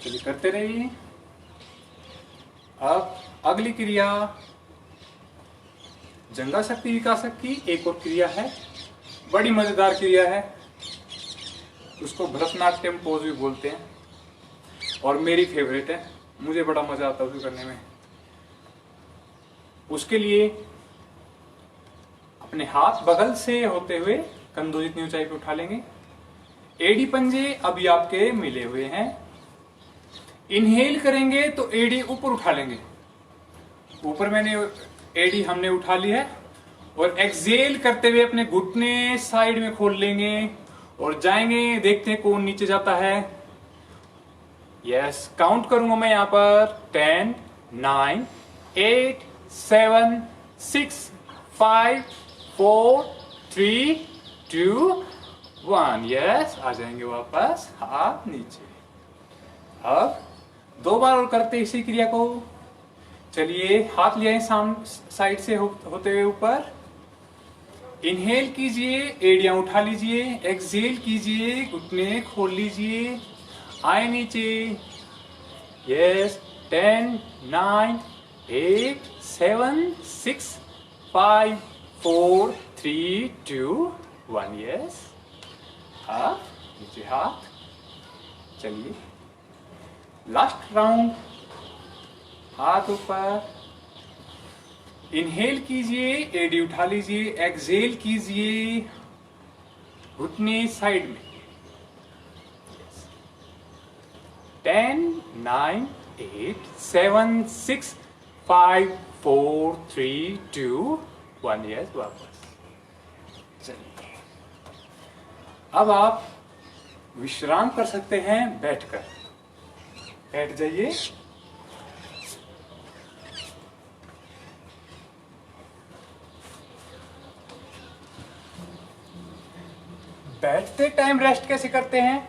Speaker 1: चलिए करते रहिए। अब अगली क्रिया जंगा शक्ति विकासक की एक और क्रिया है, बड़ी मजेदार क्रिया है, उसको भरतनाट्यम पोज भी बोलते हैं, और मेरी फेवरेट है, मुझे बड़ा मजा आता है उसे करने में। उसके लिए अपने हाथ बगल से होते हुए कंधों जितनी ऊंचाई पे उठा लेंगे। एडी पंजे अभी आपके मिले हुए हैं। इनहेल करेंगे तो एडी ऊपर उठा लेंगे, ऊपर मैंने एडी हमने उठा ली है, और एक्सेल करते हुए अपने घुटने साइड में खोल लेंगे और जाएंगे, देखते हैं कौन नीचे जाता है। यस, काउंट करूंगा मैं यहां पर 10 9 8 7 6 5 4 3 2 1। यस, आ जाएंगे वापस, हाथ नीचे। अब 2 बार और करते इसी क्रिया को। चलिए हाथ ले आए साइड से होते हुए ऊपर, इनहेल कीजिए, एड़ियां उठा लीजिए, एक्सहेल कीजिए, घुटने खोल लीजिए, आए नीचे। यस, 10, 9, 8, 7, 6, 5, 4, 3, 2, 1। यस, हाथ नीचे, हाथ। चलिए, लास्ट राउंड, हाथ ऊपर। इनहेल कीजिए, एडी उठा लीजिए, एक्सहेल कीजिए, घुटने साइड में। 10, 9, 8, 7, 6, 5, 4, 3, 2, 1। यस, वापस। चलिए, अब आप विश्राम कर सकते हैं बैठकर। बैठ जाइए। बैठते टाइम रेस्ट कैसे करते हैं?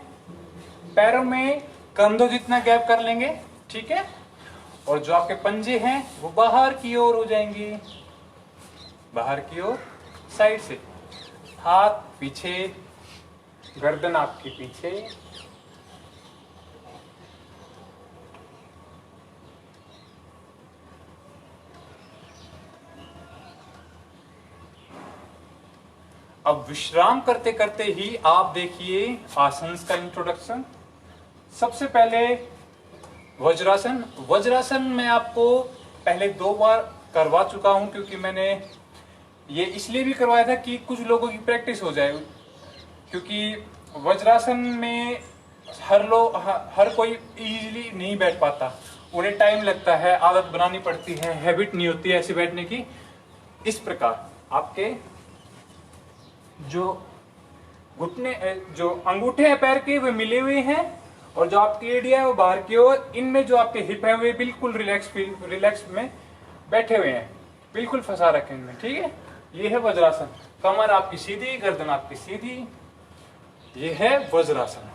Speaker 1: पैरों में कंधों जितना गैप कर लेंगे, ठीक है, और जो आपके पंजे हैं वो बाहर की ओर हो जाएंगे, बाहर की ओर, साइड से। हाथ पीछे, गर्दन आपके पीछे। अब विश्राम करते करते ही आप देखिए आसन का इंट्रोडक्शन। सबसे पहले वज्रासन। वज्रासन मैं आपको पहले 2 बार करवा चुका हूं, क्योंकि मैंने ये इसलिए भी करवाया था कि कुछ लोगों की प्रैक्टिस हो जाए, क्योंकि वज्रासन में हर कोई इजीली नहीं बैठ पाता, उन्हें टाइम लगता है, आदत बनानी पड़ती है, हैबिट नहीं होती है ऐसे बैठने की। इस प्रकार आपके जो घुटने, जो अंगूठे हैं पैर के, वे मिले हुए हैं, और जो आपकी एड़िया है वो बाहर की ओर। इनमें जो आपके हिप है वे बिल्कुल रिलैक्स में बैठे हुए हैं, बिल्कुल फंसा रखे इनमें, ठीक है। ये है वज्रासन। कमर आपकी सीधी, गर्दन आपकी सीधी, ये है वज्रासन।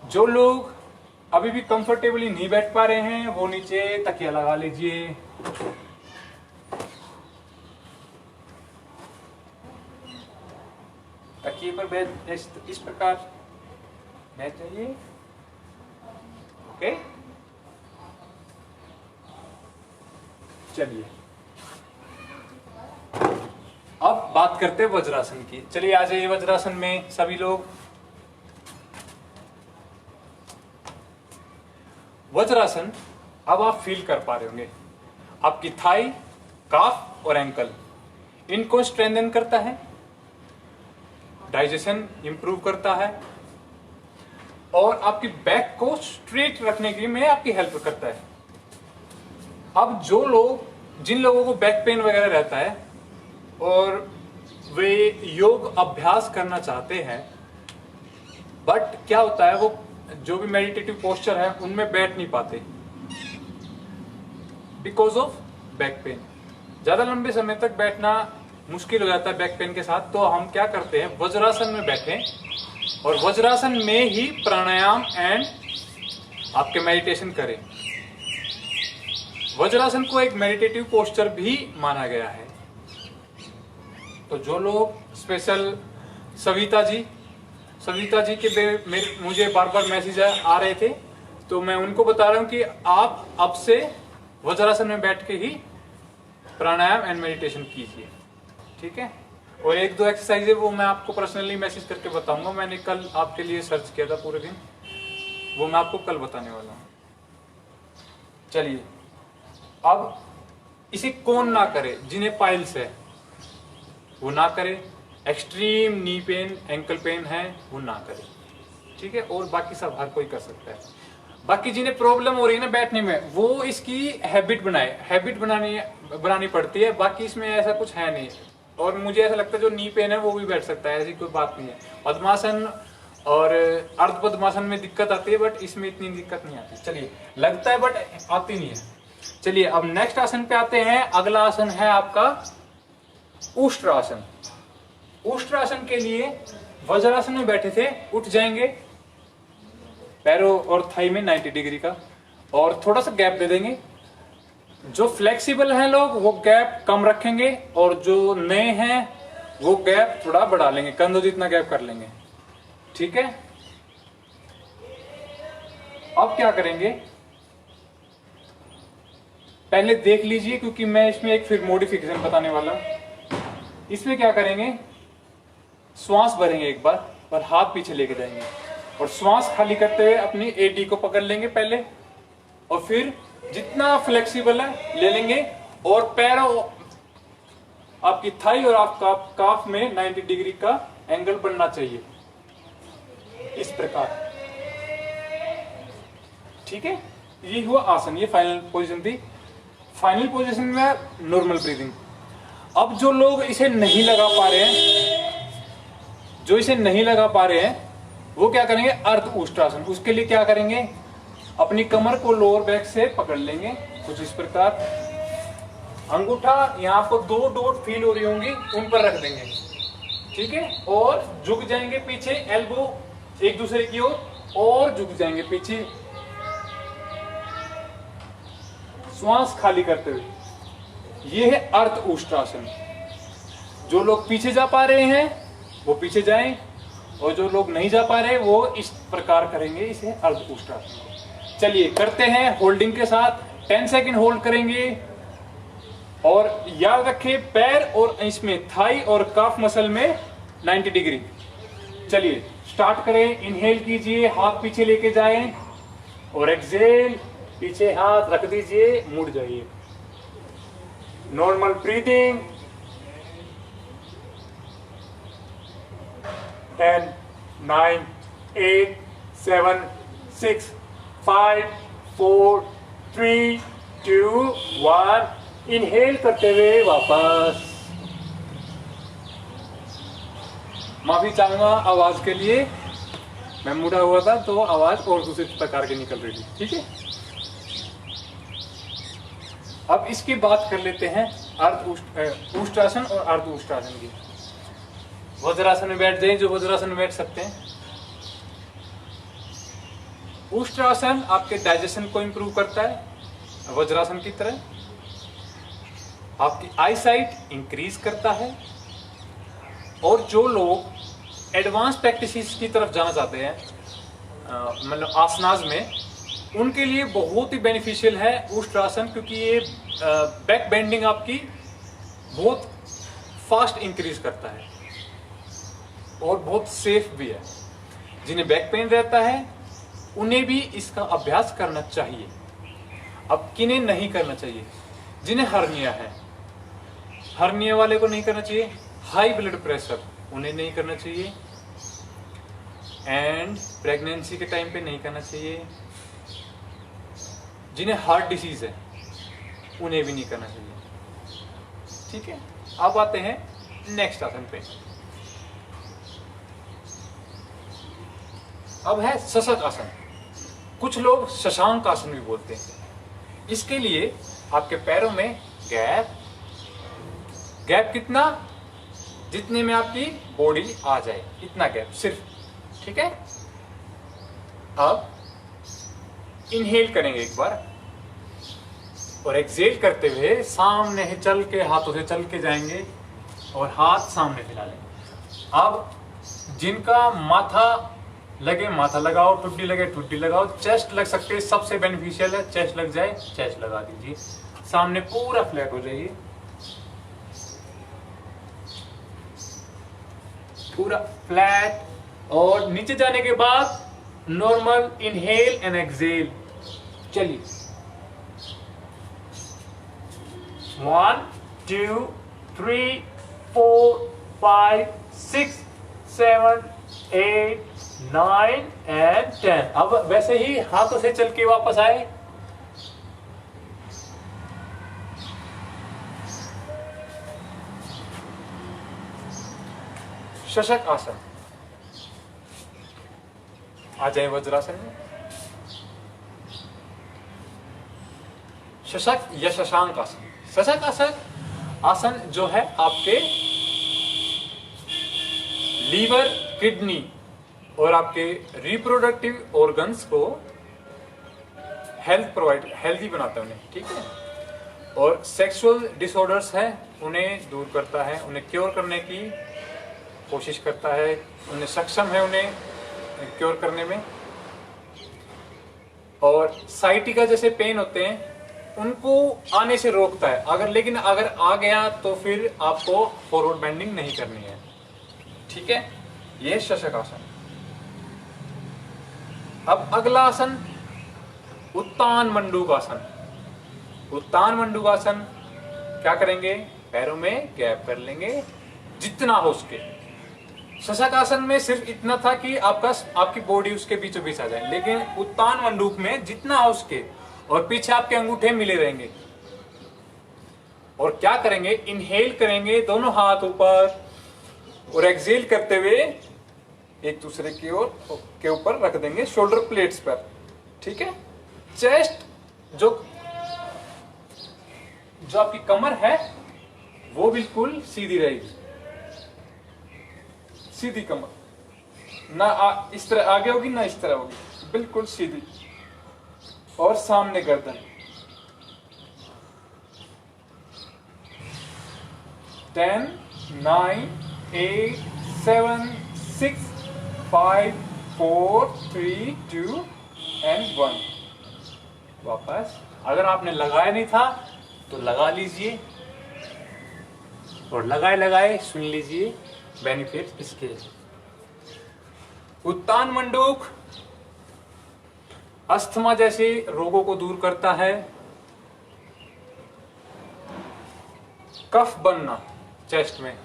Speaker 1: जो लोग अभी भी कंफर्टेबली नहीं बैठ पा रहे हैं वो नीचे तकिया लगा लीजिए। तकिए पर बैठ, इस प्रकार बैठ जाइए। ओके, चलिए अब बात करते हैं वज्रासन की। चलिए आ जाइए वज्रासन में सभी लोग। वज्रासन अब आप फील कर पा रहे होंगे, आपकी थाई, काफ और एंकल, इनको स्ट्रेंथन करता है, डाइजेशन इंप्रूव करता है, और आपकी बैक को स्ट्रेट रखने के लिए आपकी हेल्प करता है। अब जिन लोगों को बैक पेन वगैरह रहता है और वे योग अभ्यास करना चाहते हैं, बट क्या होता है वो जो भी मेडिटेटिव पोस्चर है उनमें बैठ नहीं पाते बिकॉज ऑफ बैक पेन। ज्यादा लंबे समय तक बैठना मुश्किल हो जाता है बैक पेन के साथ, तो हम क्या करते हैं, वज्रासन में बैठें और वज्रासन में ही प्राणायाम एंड आपके मेडिटेशन करें। वज्रासन को एक मेडिटेटिव पोस्चर भी माना गया है। तो जो लोग स्पेशल सविता जी के मुझे बार बार मैसेज आ रहे थे, तो मैं उनको बता रहा हूं कि आप अब से वज्रासन में बैठ के ही प्राणायाम एंड मेडिटेशन कीजिए, ठीक है। और 1-2 एक्सरसाइज है वो मैं आपको पर्सनली मैसेज करके बताऊंगा। मैंने कल आपके लिए सर्च किया था पूरे दिन, वो मैं आपको कल बताने वाला हूँ। चलिए, अब इसे कौन ना करे, जिन्हें पाइल्स है वो ना करे, extreme knee pain, ankle pain है वो ना करे, ठीक है। और बाकी सब हर कोई कर सकता है। बाकी जिन्हें प्रॉब्लम हो रही है ना बैठने में, वो इसकी हैबिट बनानी पड़ती है। बाकी इसमें ऐसा कुछ है नहीं। और मुझे ऐसा लगता है जो नी पेन है वो भी बैठ सकता है, ऐसी कोई बात नहीं है। पद्मासन और अर्ध पद्मासन में दिक्कत आती है, बट इसमें इतनी दिक्कत नहीं आती। चलिए, लगता है बट आती नहीं है। चलिए अब नेक्स्ट आसन पे आते हैं। अगला आसन है आपका उष्ट्रासन। उष्ट्रासन के लिए वज्रासन में बैठे थे, उठ जाएंगे, पैरों और थाई में 90 डिग्री का, और थोड़ा सा गैप दे देंगे, जो फ्लेक्सिबल हैं लोग वो गैप कम रखेंगे, और जो नए हैं वो गैप थोड़ा बढ़ा लेंगे, कंधों जितना गैप कर लेंगे। ठीक है, अब क्या करेंगे पहले देख लीजिए, क्योंकि मैं इसमें एक फिर मॉडिफिकेशन बताने वाला हूं। इसमें क्या करेंगे, श्वास भरेंगे एक बार और हाथ पीछे लेके जाएंगे, और श्वास खाली करते हुए अपनी एडी को पकड़ लेंगे पहले, और फिर जितना फ्लेक्सिबल है ले लेंगे, और पैरों आपकी थाई और आपका काफ में 90 डिग्री का एंगल बनना चाहिए, इस प्रकार। ठीक है, ये हुआ आसन, ये फाइनल पोजीशन थी। फाइनल पोजीशन में नॉर्मल ब्रीदिंग। अब जो लोग इसे नहीं लगा पा रहे हैं, वो क्या करेंगे, अर्ध उष्ट्रासन। उसके लिए क्या करेंगे, अपनी कमर को लोअर बैक से पकड़ लेंगे कुछ इस प्रकार, अंगूठा यहाँ आपको 2 डॉट फील हो रही होंगी, उन पर रख देंगे। ठीक है, और झुक जाएंगे पीछे, एल्बो एक दूसरे की ओर, और झुक जाएंगे पीछे, श्वास खाली करते हुए। ये है अर्ध उष्ट्रासन। जो लोग पीछे जा पा रहे हैं वो पीछे जाएं, और जो लोग नहीं जा पा रहे वो इस प्रकार करेंगे, इसे अर्ध उष्ट्रासन। चलिए करते हैं होल्डिंग के साथ। 10 सेकंड होल्ड करेंगे, और याद रखिए पैर और इसमें थाई और काफ मसल में 90 डिग्री। चलिए स्टार्ट करें। इनहेल कीजिए, हाथ पीछे लेके जाएं, और एक्सहेल, पीछे हाथ रख दीजिए, मुड़ जाइए। Normal breathing. 10, 9, 8, 7, 6, 5, 4, 3, 2, 1। इनहेल करते हुए वापस। माफी चाहूंगा आवाज के लिए, मैं मुड़ा हुआ था तो आवाज और दूसरे प्रकार की निकल रही थी। ठीक है, अब इसकी बात कर लेते हैं अर्ध उष्ट्रासन और अर्ध उष्ट्रासन की। वज्रासन में बैठ जाए जो वज्रासन में बैठ सकते हैं। उष्ट्रासन आपके डाइजेशन को इंप्रूव करता है वज्रासन की तरह, आपकी आई साइट इंक्रीज करता है, और जो लोग एडवांस प्रैक्टिसेस की तरफ जाना चाहते हैं, मतलब आसनाज में, उनके लिए बहुत ही बेनिफिशियल है उष्ट्रासन, क्योंकि ये बैक बेंडिंग आपकी बहुत फास्ट इंक्रीज करता है, और बहुत सेफ भी है। जिन्हें बैक पेन रहता है उन्हें भी इसका अभ्यास करना चाहिए। अब किन्हें नहीं करना चाहिए, जिन्हें हर्निया है, हर्निया वाले को नहीं करना चाहिए। हाई ब्लड प्रेशर उन्हें नहीं करना चाहिए, एंड प्रेगनेंसी के टाइम पे नहीं करना चाहिए। जिन्हें हार्ट डिसीज है उन्हें भी नहीं करना चाहिए। ठीक है, अब आते हैं नेक्स्ट आसन पे। अब है शशक आसन, कुछ लोग शशांक आसन भी बोलते हैं। इसके लिए आपके पैरों में गैप कितना, जितने में आपकी बॉडी आ जाए इतना गैप सिर्फ। ठीक है, अब इनहेल करेंगे एक बार, और एक्सहेल करते हुए सामने चल के, हाथों से चल के जाएंगे, और हाथ सामने फैला लेंगे। अब जिनका माथा लगे माथा लगाओ, ठुड्डी लगे ठुड्डी लगाओ, चेस्ट लग सकते हैं, सबसे बेनिफिशियल है चेस्ट लग जाए, चेस्ट लगा दीजिए, सामने पूरा फ्लैट हो जाइए, पूरा फ्लैट। और नीचे जाने के बाद नॉर्मल इनहेल एंड एक्सहेल। चलिए 1, 2, 3, 4, 5, 6, 7, 8, 9 and 10। अब वैसे ही हाथों से चल के वापस आए, शशक आसन। आ जाए वज्रासन में। शशक या शशांक आसन। शशक आसन जो है आपके लीवर, किडनी और आपके रिप्रोडक्टिव ऑर्गन्स को हेल्दी बनाता है उन्हें। ठीक है, और सेक्सुअल डिसऑर्डर्स है उन्हें दूर करता है, उन्हें क्योर करने की कोशिश करता है, उन्हें सक्षम है उन्हें क्योर करने में। और साइटिका जैसे पेन होते हैं उनको आने से रोकता है, लेकिन अगर आ गया तो फिर आपको फॉरवर्ड बेंडिंग नहीं करनी है। ठीक है, ये शशक आसन। अब अगला आसन उत्तान मंडूकासन। उत्तान मंडूकासन क्या करेंगे, पैरों में गैप कर लेंगे जितना हो सके। शशक आसन में सिर्फ इतना था कि आपकी बॉडी उसके बीचों बीच आ जाए, लेकिन उत्तान मंडूक में जितना हो सके और पीछे आपके अंगूठे मिले रहेंगे। और क्या करेंगे, इनहेल करेंगे दोनों हाथ ऊपर और एक्सहेल करते हुए एक दूसरे की ओर के ऊपर रख देंगे शोल्डर प्लेट्स पर। ठीक है, चेस्ट जो आपकी कमर है वो बिल्कुल सीधी रहेगी, सीधी कमर, ना इस तरह आगे होगी ना इस तरह होगी, बिल्कुल सीधी। और सामने गर्दन। 10, 9, 8, 7, 6, 5, 4, 3, 2 and 1। वापस, अगर आपने लगाया नहीं था तो लगा लीजिए और लगाए सुन लीजिए बेनिफिट इसके। उत्तान मंडूक अस्थमा जैसे रोगों को दूर करता है, कफ बनना चेस्ट में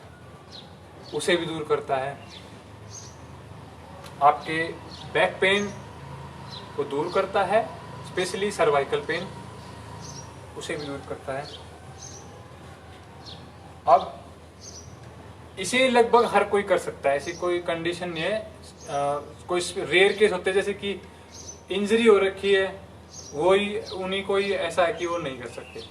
Speaker 1: उसे भी दूर करता है, आपके बैक पेन को दूर करता है, स्पेशली सर्वाइकल पेन उसे भी दूर करता है। अब इसे लगभग हर कोई कर सकता है, ऐसी कोई कंडीशन नहीं है। कोई रेयर केस होते हैं जैसे कि इंजरी हो रखी है, वही उन्हीं को ही ऐसा है कि वो नहीं कर सकते।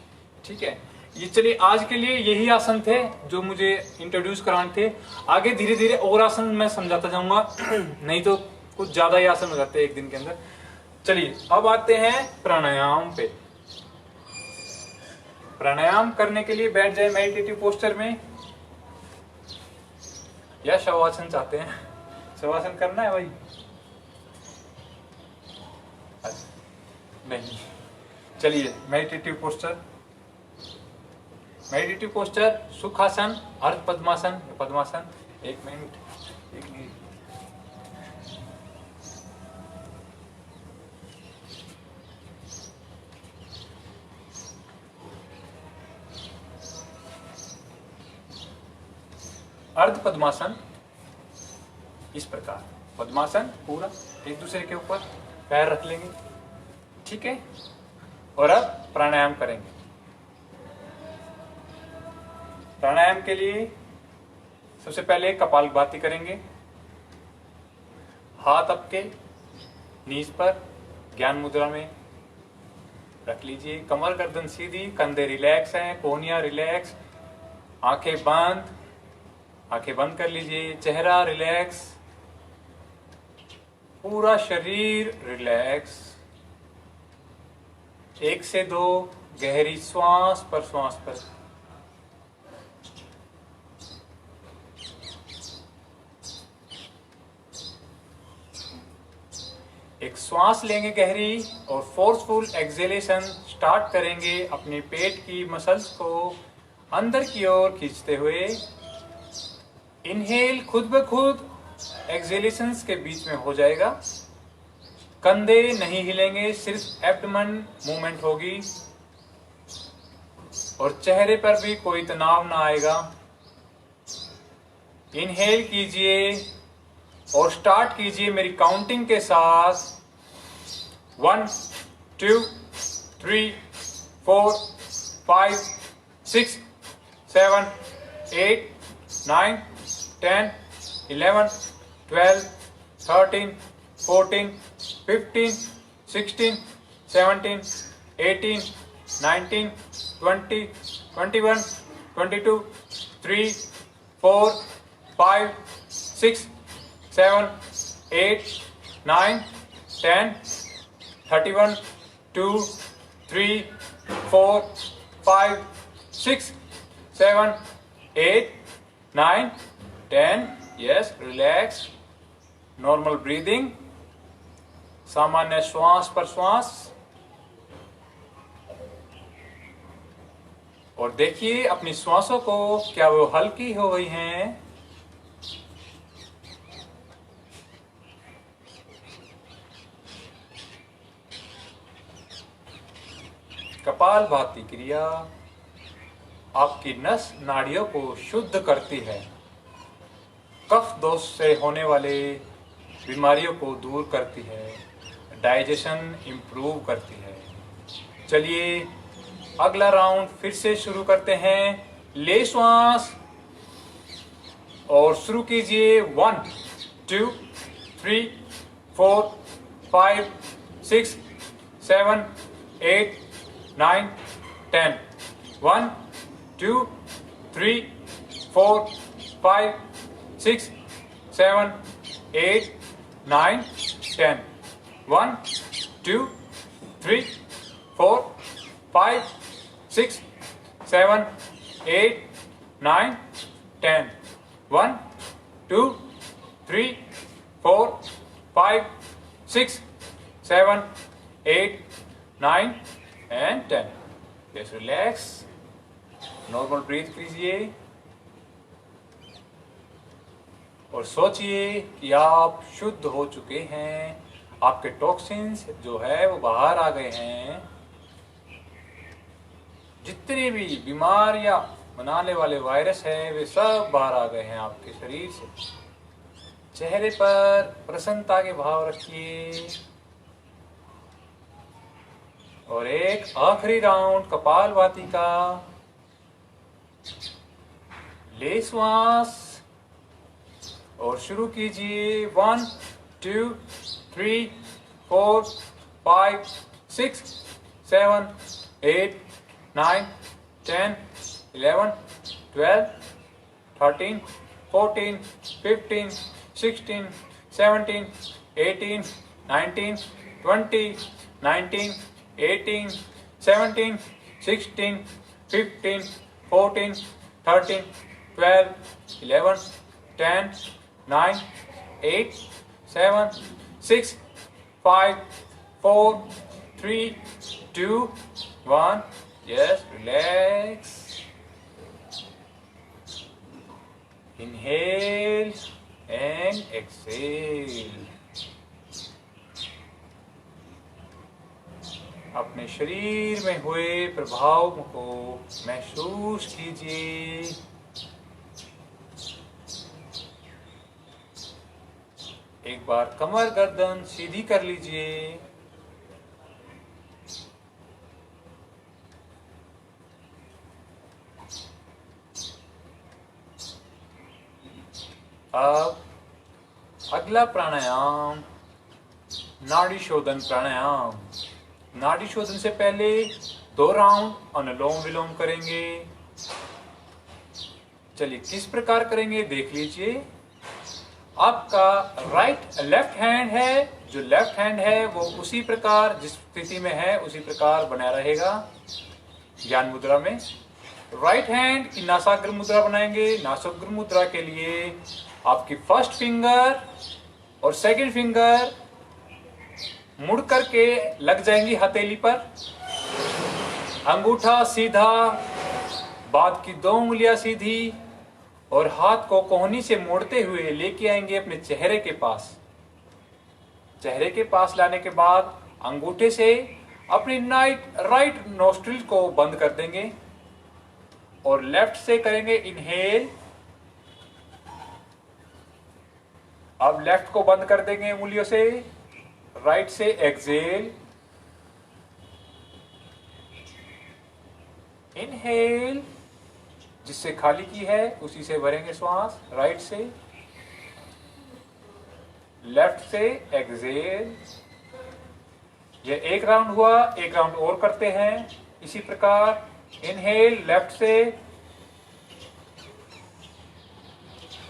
Speaker 1: ठीक है, ये चलिए आज के लिए यही आसन थे जो मुझे इंट्रोड्यूस कराने थे। आगे धीरे धीरे और आसन मैं समझाता जाऊंगा नहीं तो कुछ ज्यादा ही आसन हो जाते हैं एक दिन के अंदर। चलिए अब आते हैं प्राणायाम पे। प्राणायाम करने के लिए बैठ जाए मेडिटेटिव पोस्चर में, या शवासन चाहते हैं? शवासन करना है भाई? नहीं, चलिए मेडिटेटिव पोस्चर। मेडिटेटिव पोस्चर सुखासन, अर्ध पद्मासन, पद्मासन। एक मिनट। अर्ध पद्मासन इस प्रकार, पद्मासन पूरा एक दूसरे के ऊपर पैर रख लेंगे। ठीक है, और अब प्राणायाम करेंगे। प्राणायाम के लिए सबसे पहले कपालभाति करेंगे। हाथ आपके नीज पर ज्ञान मुद्रा में रख लीजिए, कमर गर्दन सीधी, कंधे रिलैक्स हैं, कोहनियां रिलैक्स, आंखें बंद कर लीजिए, चेहरा रिलैक्स, पूरा शरीर रिलैक्स। 1 से 2 गहरी श्वास पर श्वास पर। एक श्वास लेंगे गहरी और फोर्सफुल एक्सेलेशन स्टार्ट करेंगे अपने पेट की मसल्स को अंदर की ओर खींचते हुए। इनहेल खुद ब खुद एक्सेलेशंस के बीच में हो जाएगा, कंधे नहीं हिलेंगे, सिर्फ एब्डोमेन मूवमेंट होगी और चेहरे पर भी कोई तनाव ना आएगा। इनहेल कीजिए और स्टार्ट कीजिए मेरी काउंटिंग के साथ। 1, 2, 3, 4, 5, 6, 7, 8, 9, 10, 11, 12, 13, 14, 15, 16, 17, 18, 19, 20, 21, 22, 3, 4, 5, 6, 7, 8, 9, 10, 31, 2, 3, 4, 5, 6, 7, 8, 9, 10. Yes, relax. Normal breathing. सामान्य श्वास प्रश्वास। और देखिए अपनी श्वासों को, क्या वो हल्की हो गई हैं? कपालभाति क्रिया आपकी नस नाड़ियों को शुद्ध करती है, कफ दोष से होने वाले बीमारियों को दूर करती है, डाइजेशन इंप्रूव करती है। चलिए अगला राउंड फिर से शुरू करते हैं। ले श्वास और शुरू कीजिए। 1, 2, 3, 4, 5, 6, 7, 8, 9, 10. 1, 2, 3, 4, 5, 6, 7, 8, 9, 10. 1, 2, 3, 4, 5, 6, 7, 8, 9, 10. 1, 2, 3, 4, 5, 6, 7, 8, 9 and 10. Just relax. Normal breath कीजिए और सोचिए कि आप शुद्ध हो चुके हैं, आपके टॉक्सिन्स जो है वो बाहर आ गए हैं। जितने भी बीमारियां बनाने वाले वायरस हैं वे सब बाहर आ गए हैं आपके शरीर से। चेहरे पर प्रसन्नता के भाव रखिए और एक आखिरी राउंड कपालभाति का। ले श्वास और शुरू कीजिए। 1, 2, 3, 4, 5, 6, 7, 8, 9, 10, 11, 12, 13, 14, 15, 16, 17, 18, 19, 20, 19, 18, 17, 16, 15, 14, 13, 12, 11, 10, 9, 8, 7, 6, 5, 4, 3, 2, 1. Just relax. Inhale and exhale. अपने शरीर में हुए प्रभाव को महसूस कीजिए। एक बार कमर गर्दन सीधी कर लीजिए। अब अगला प्राणायाम नाड़ी शोधन प्राणायाम। नाड़ी शोधन से पहले 2 राउंड अनुलोम विलोम करेंगे। चलिए किस प्रकार करेंगे देख लीजिए। आपका लेफ्ट हैंड है, जो लेफ्ट हैंड है वो उसी प्रकार जिस स्थिति में है उसी प्रकार बना रहेगा ज्ञान मुद्रा में। राइट हैंड की नासाग्र मुद्रा बनाएंगे। नासाग्र मुद्रा के लिए आपकी फर्स्ट फिंगर और सेकंड फिंगर मुड़ करके लग जाएंगी हथेली पर। अंगूठा सीधा, बाद की 2 उंगलियां सीधी और हाथ को कोहनी से मोड़ते हुए लेके आएंगे अपने चेहरे के पास। चेहरे के पास लाने के बाद अंगूठे से अपनी राइट नोस्ट्रिल को बंद कर देंगे और लेफ्ट से करेंगे इनहेल। अब लेफ्ट को बंद कर देंगे उंगलियों से। राइट से एक्सेल। इनहेल, जिससे खाली की है उसी से भरेंगे श्वास राइट से। लेफ्ट से एक्सेल। यह एक राउंड हुआ, एक राउंड और करते हैं इसी प्रकार। इनहेल लेफ्ट से,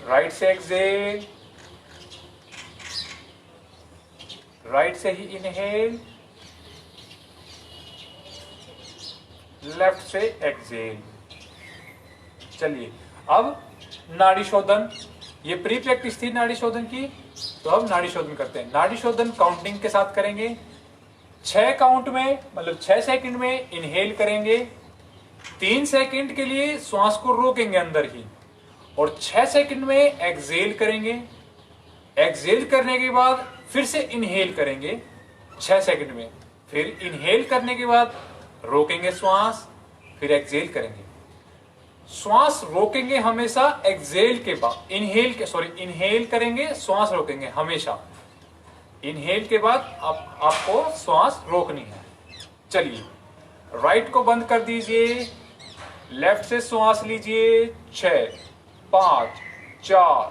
Speaker 1: राइट से एक्सेल, राइट से ही इनहेल, लेफ्ट से एक्सेल। चलिए अब नाड़ी शोधन, ये प्री प्रैक्टिस थी नाड़ी शोधन की, तो अब नाड़ी शोधन करते हैं। नाड़ी शोधन काउंटिंग के साथ करेंगे। 6 काउंट में मतलब 6 सेकंड में इनहेल करेंगे, 3 सेकंड के लिए श्वास को रोकेंगे अंदर ही, और 6 सेकंड में एक्सेल करेंगे। एक्सेल करने के बाद फिर से इनहेल करेंगे 6 सेकंड में, फिर इनहेल करने के बाद रोकेंगे श्वास, फिर एक्सेल करेंगे। श्वास रोकेंगे हमेशा एक्सेल के बाद, इनहेल करेंगे, श्वास रोकेंगे हमेशा। इनहेल के बाद आपको श्वास रोकनी है। चलिए राइट को बंद कर दीजिए, लेफ्ट से श्वास लीजिए। 6 5 4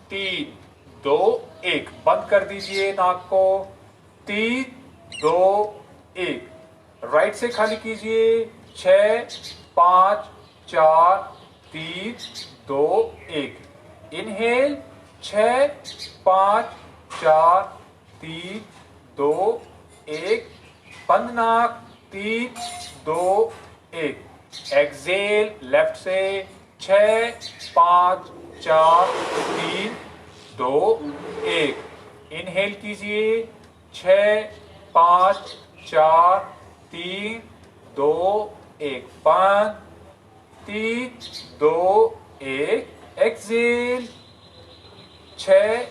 Speaker 1: 3 2 1, बंद कर दीजिए नाक को। 3 2 1, राइट से खाली कीजिए। 6 5 4 3 2 1, इनहेल 6 5 4 3 2 1, बंद नाक। 3 2 1, एक्सेल लेफ्ट से। 6 5 4 3 2 1, इनहेल कीजिए। 6 5 4 3 2 1, बंद। 3 2 1, एक्सेल। 6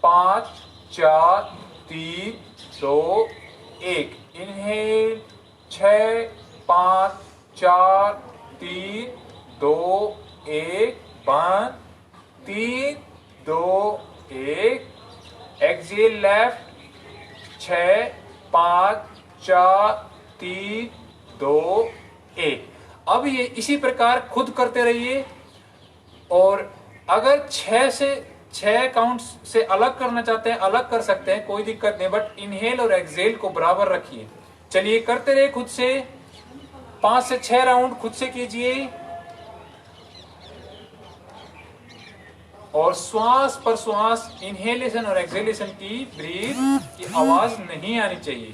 Speaker 1: 5 4 3 2 1, इनहेल। 6 5 4 3 2 1, बंद। 3 2 1, एक्सेल लेफ्ट। 6 5 4 3 2 1। अब ये इसी प्रकार खुद करते रहिए, और अगर 6 काउंट से अलग करना चाहते हैं अलग कर सकते हैं, कोई दिक्कत नहीं, बट इनहेल और एक्सेल को बराबर रखिए। चलिए करते रहिए खुद से। 5 से 6 राउंड खुद से कीजिए, और श्वास पर श्वास, इनहेलेशन और एक्सेलेशन की ब्रीथ की आवाज नहीं आनी चाहिए,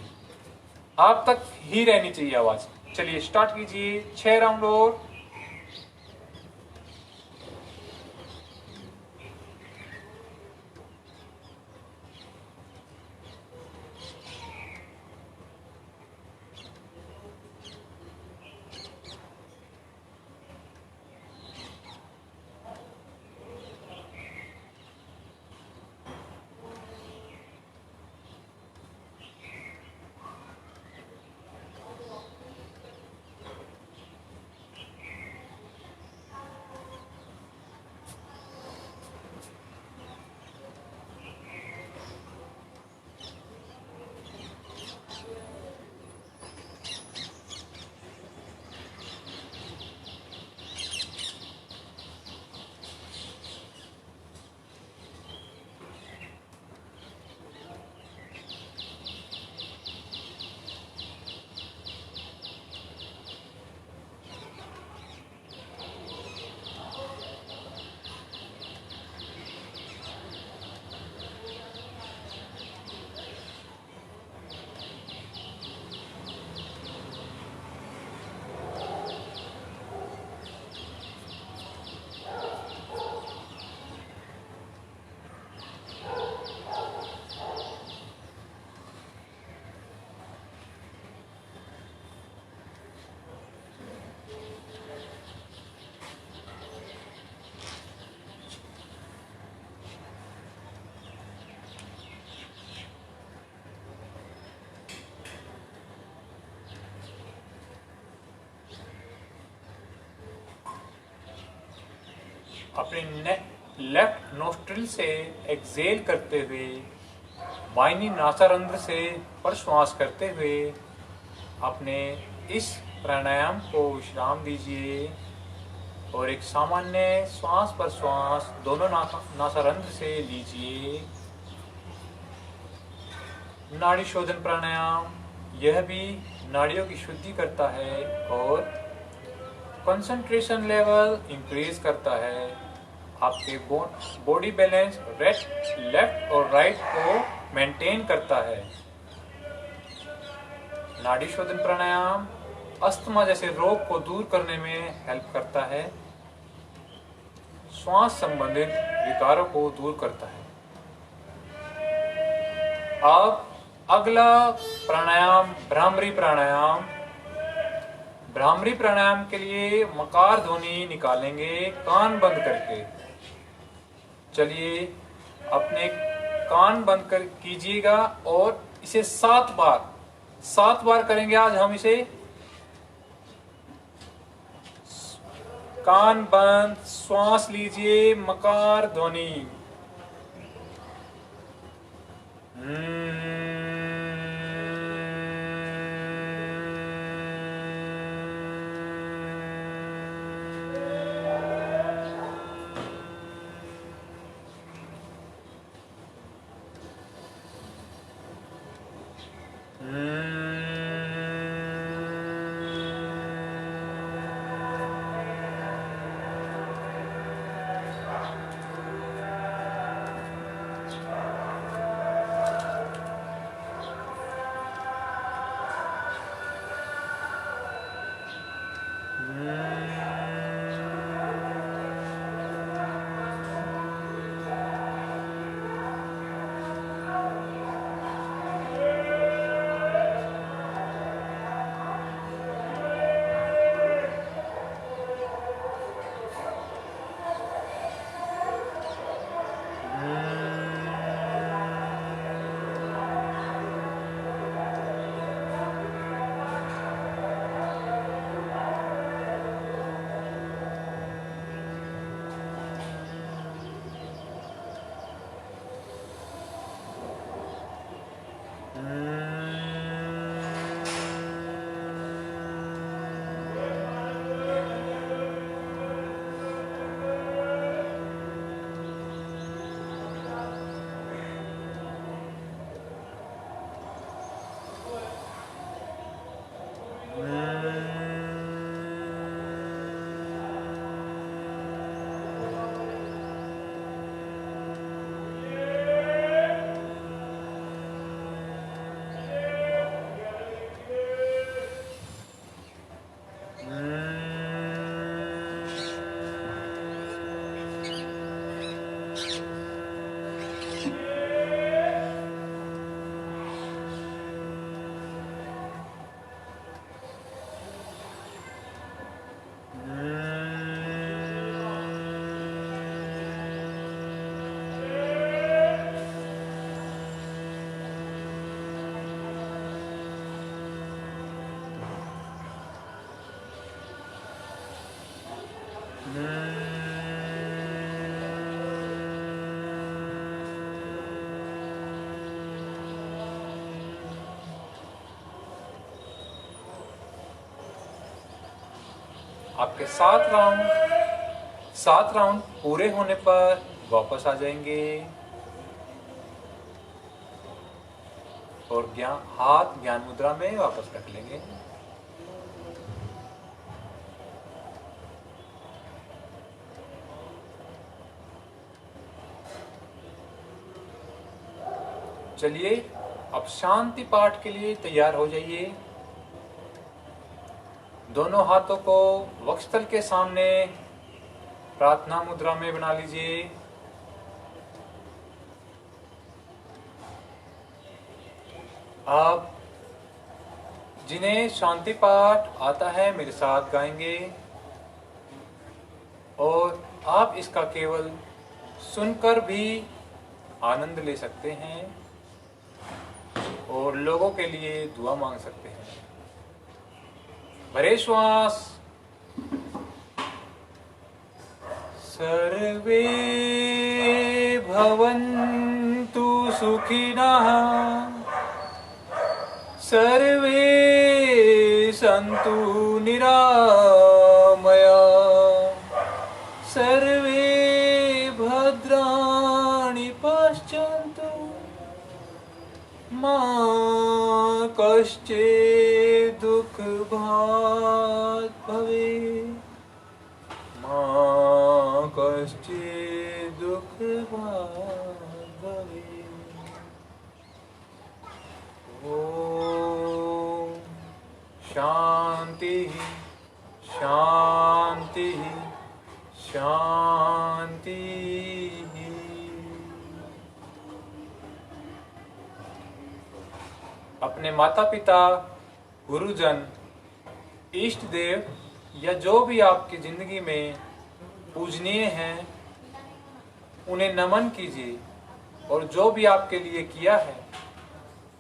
Speaker 1: आप तक ही रहनी चाहिए आवाज। चलिए स्टार्ट कीजिए। 6 राउंड और। अपने लेफ्ट नोस्ट्रिल से एक्सेल करते हुए बाईनी नासारंध्र से पर श्वास करते हुए अपने इस प्राणायाम को विश्राम दीजिए, और एक सामान्य श्वास पर श्वास दोनों नासारंध्र से लीजिए। नाड़ी शोधन प्राणायाम, यह भी नाड़ियों की शुद्धि करता है और कंसंट्रेशन लेवल इंक्रीज करता है, आपके बॉडी बैलेंस लेफ्ट और राइट को मेंटेन करता है। नाड़ी शोधन प्राणायाम अस्थमा जैसे रोग को दूर करने में हेल्प करता है, श्वास संबंधित विकारों को दूर करता है। अब अगला प्राणायाम भ्रामरी प्राणायाम। भ्रामरी प्राणायाम के लिए मकार ध्वनि निकालेंगे कान बंद करके। चलिए अपने कान बंद कर कीजिएगा और इसे 7 बार करेंगे। आज हम इसे कान बंद, श्वास लीजिए, मकार ध्वनि। आपके 7 राउंड पूरे होने पर वापस आ जाएंगे और हाथ ज्ञान मुद्रा में वापस रख लेंगे। चलिए अब शांति पाठ के लिए तैयार हो जाइए। दोनों हाथों को वक्षस्थल के सामने प्रार्थना मुद्रा में बना लीजिए। आप जिन्हें शांति पाठ आता है मेरे साथ गाएंगे और आप इसका केवल सुनकर भी आनंद ले सकते हैं और लोगों के लिए दुआ मांग सकते हैं। भरे श्वास। सर्वे भवन्तु सुखिनः, सर्वे सन्तु निरामया, सर्वे भद्राणि पश्यन्तु, मा कश्चित् दुःखभाग् भवेत्, मा कश्चित् दुःखभाग् भवेत्। ॐ शांति शांति शांति। अपने माता पिता, गुरुजन, इष्ट देव या जो भी आपकी जिंदगी में पूजनीय हैं उन्हें नमन कीजिए और जो भी आपके लिए किया है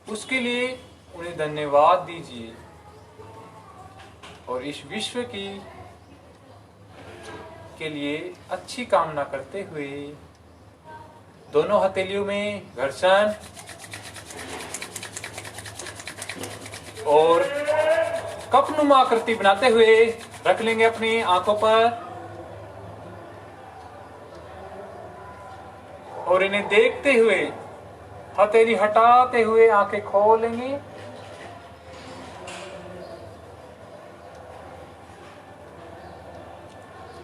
Speaker 1: उसके लिए उन्हें धन्यवाद दीजिए। और इस विश्व की के लिए अच्छी कामना करते हुए दोनों हथेलियों में घर्षण और कपनुमा आकृति बनाते हुए रख लेंगे अपनी आंखों पर और इन्हें देखते हुए हथेली हटाते हुए आंखें खोलेंगे।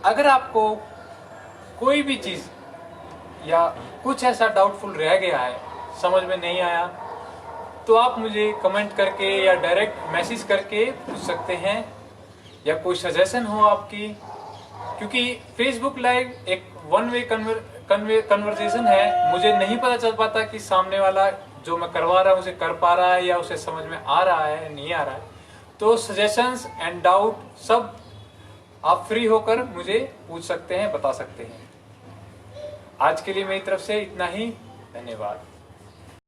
Speaker 1: अगर आपको कोई भी चीज या कुछ ऐसा डाउटफुल रह गया है, समझ में नहीं आया, तो आप मुझे कमेंट करके या डायरेक्ट मैसेज करके पूछ सकते हैं, या कोई सजेशन हो आपकी, क्योंकि फेसबुक लाइव एक वन वे कन्वर्सेशन है। मुझे नहीं पता चल पाता कि सामने वाला जो मैं करवा रहा हूँ उसे कर पा रहा है या उसे समझ में आ रहा है नहीं आ रहा है। तो सजेशंस एंड डाउट सब आप फ्री होकर मुझे पूछ सकते हैं, बता सकते हैं। आज के लिए मेरी तरफ से इतना ही। धन्यवाद।